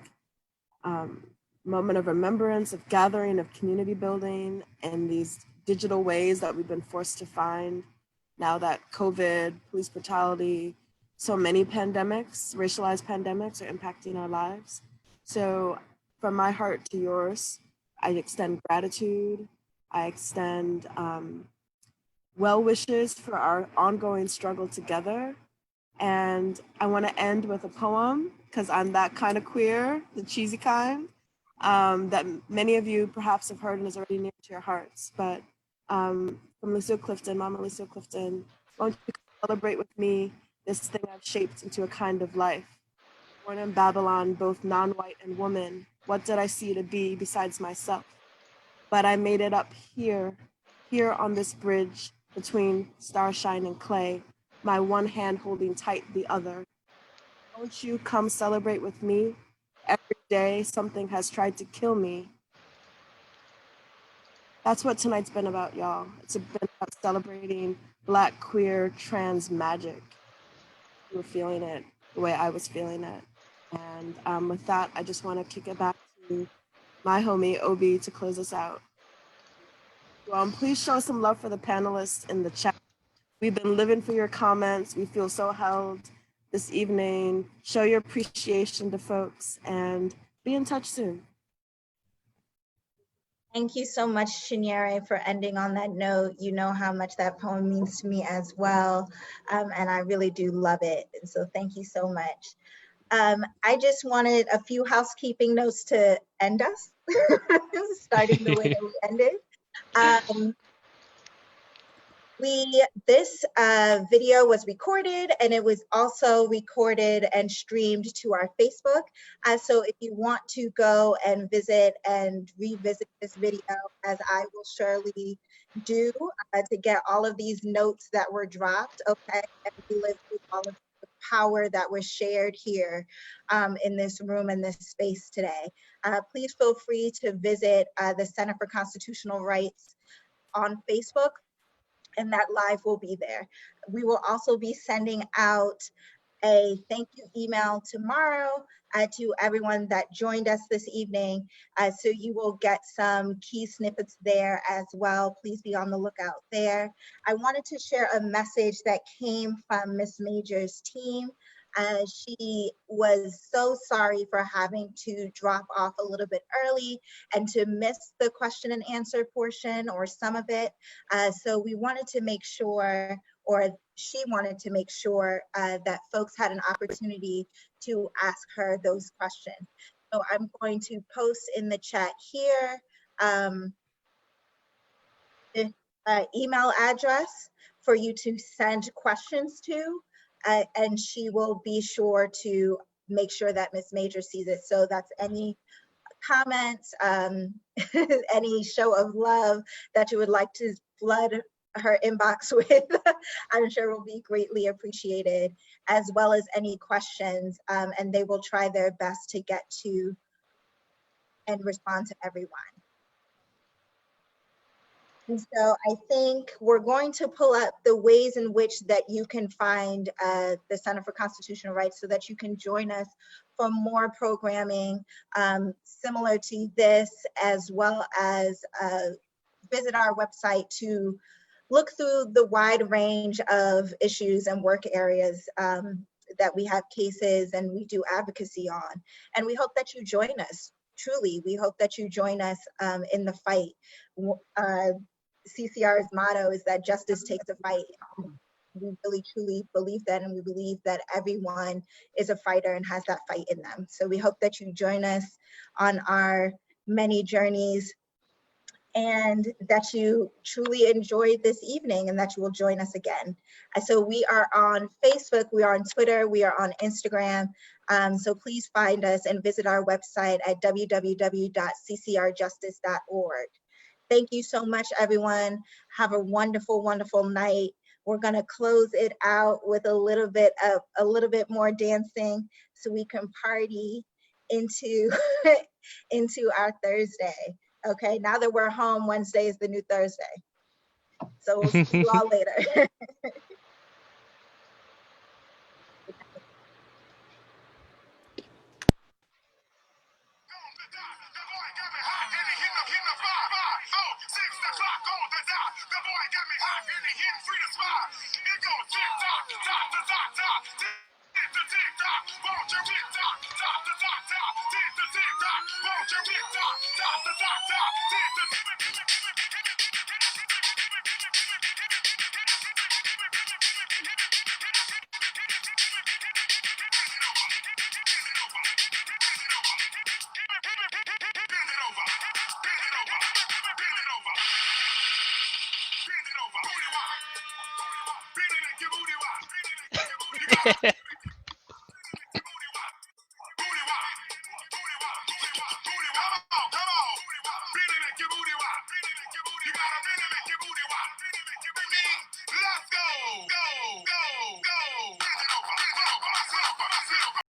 moment of remembrance, of gathering, of community building, and these digital ways that we've been forced to find now that COVID, police brutality, so many pandemics, racialized pandemics are impacting our lives. So from my heart to yours, I extend gratitude. I extend well wishes for our ongoing struggle together. And I want to end with a poem because I'm that kind of queer, the cheesy kind, that many of you perhaps have heard and is already near to your hearts. But from Lucille Clifton, Mama Lucille Clifton, won't you celebrate with me this thing I've shaped into a kind of life? Born in Babylon, both non-white and woman, what did I see to be besides myself? But I made it up here on this bridge between starshine and clay, my one hand holding tight the other. Won't you come celebrate with me? Every day something has tried to kill me. That's what tonight's been about, y'all. It's been about celebrating Black, queer, trans magic. You were feeling it the way I was feeling it. And with that, I just want to kick it back to my homie, Obi, to close us out. Please show some love for the panelists in the chat. We've been living for your comments. We feel so held this evening. Show your appreciation to folks and be in touch soon. Thank you so much, Chinyere, for ending on that note. You know how much that poem means to me as well, and I really do love it. And so thank you so much. I just wanted a few housekeeping notes to end us, starting the way that we ended. This video was recorded, and it was also recorded and streamed to our Facebook. So if you want to go and visit and revisit this video, as I will surely do, to get all of these notes that were dropped, okay, and relive all of the power that was shared here in this room, in this space today. Please feel free to visit the Center for Constitutional Rights on Facebook, and that live will be there. We will also be sending out a thank you email tomorrow to everyone that joined us this evening. So you will get some key snippets there as well. Please be on the lookout there. I wanted to share a message that came from Miss Major's team. She was so sorry for having to drop off a little bit early and to miss the question and answer portion or some of it. So we wanted to make sure, or she wanted to make sure that folks had an opportunity to ask her those questions. So I'm going to post in the chat here the email address for you to send questions to. And she will be sure to make sure that Miss Major sees it. So that's any comments, any show of love that you would like to flood her inbox with, I'm sure will be greatly appreciated, as well as any questions, and they will try their best to get to and respond to everyone. And so I think we're going to pull up the ways in which that you can find the Center for Constitutional Rights so that you can join us for more programming similar to this, as well as visit our website to look through the wide range of issues and work areas that we have cases and we do advocacy on. And we hope that you join us. Truly, we hope that you join us in the fight. CCR's motto is that justice takes a fight. We really truly believe that, and we believe that everyone is a fighter and has that fight in them. So we hope that you join us on our many journeys, and that you truly enjoyed this evening and that you will join us again. So we are on Facebook, we are on Twitter, we are on Instagram. So please find us and visit our website at www.ccrjustice.org. Thank you so much, everyone. Have a wonderful, wonderful night. We're gonna close it out with a little bit more dancing so we can party into, into our Thursday. Okay, now that we're home, Wednesday is the new Thursday. So we'll see you all later.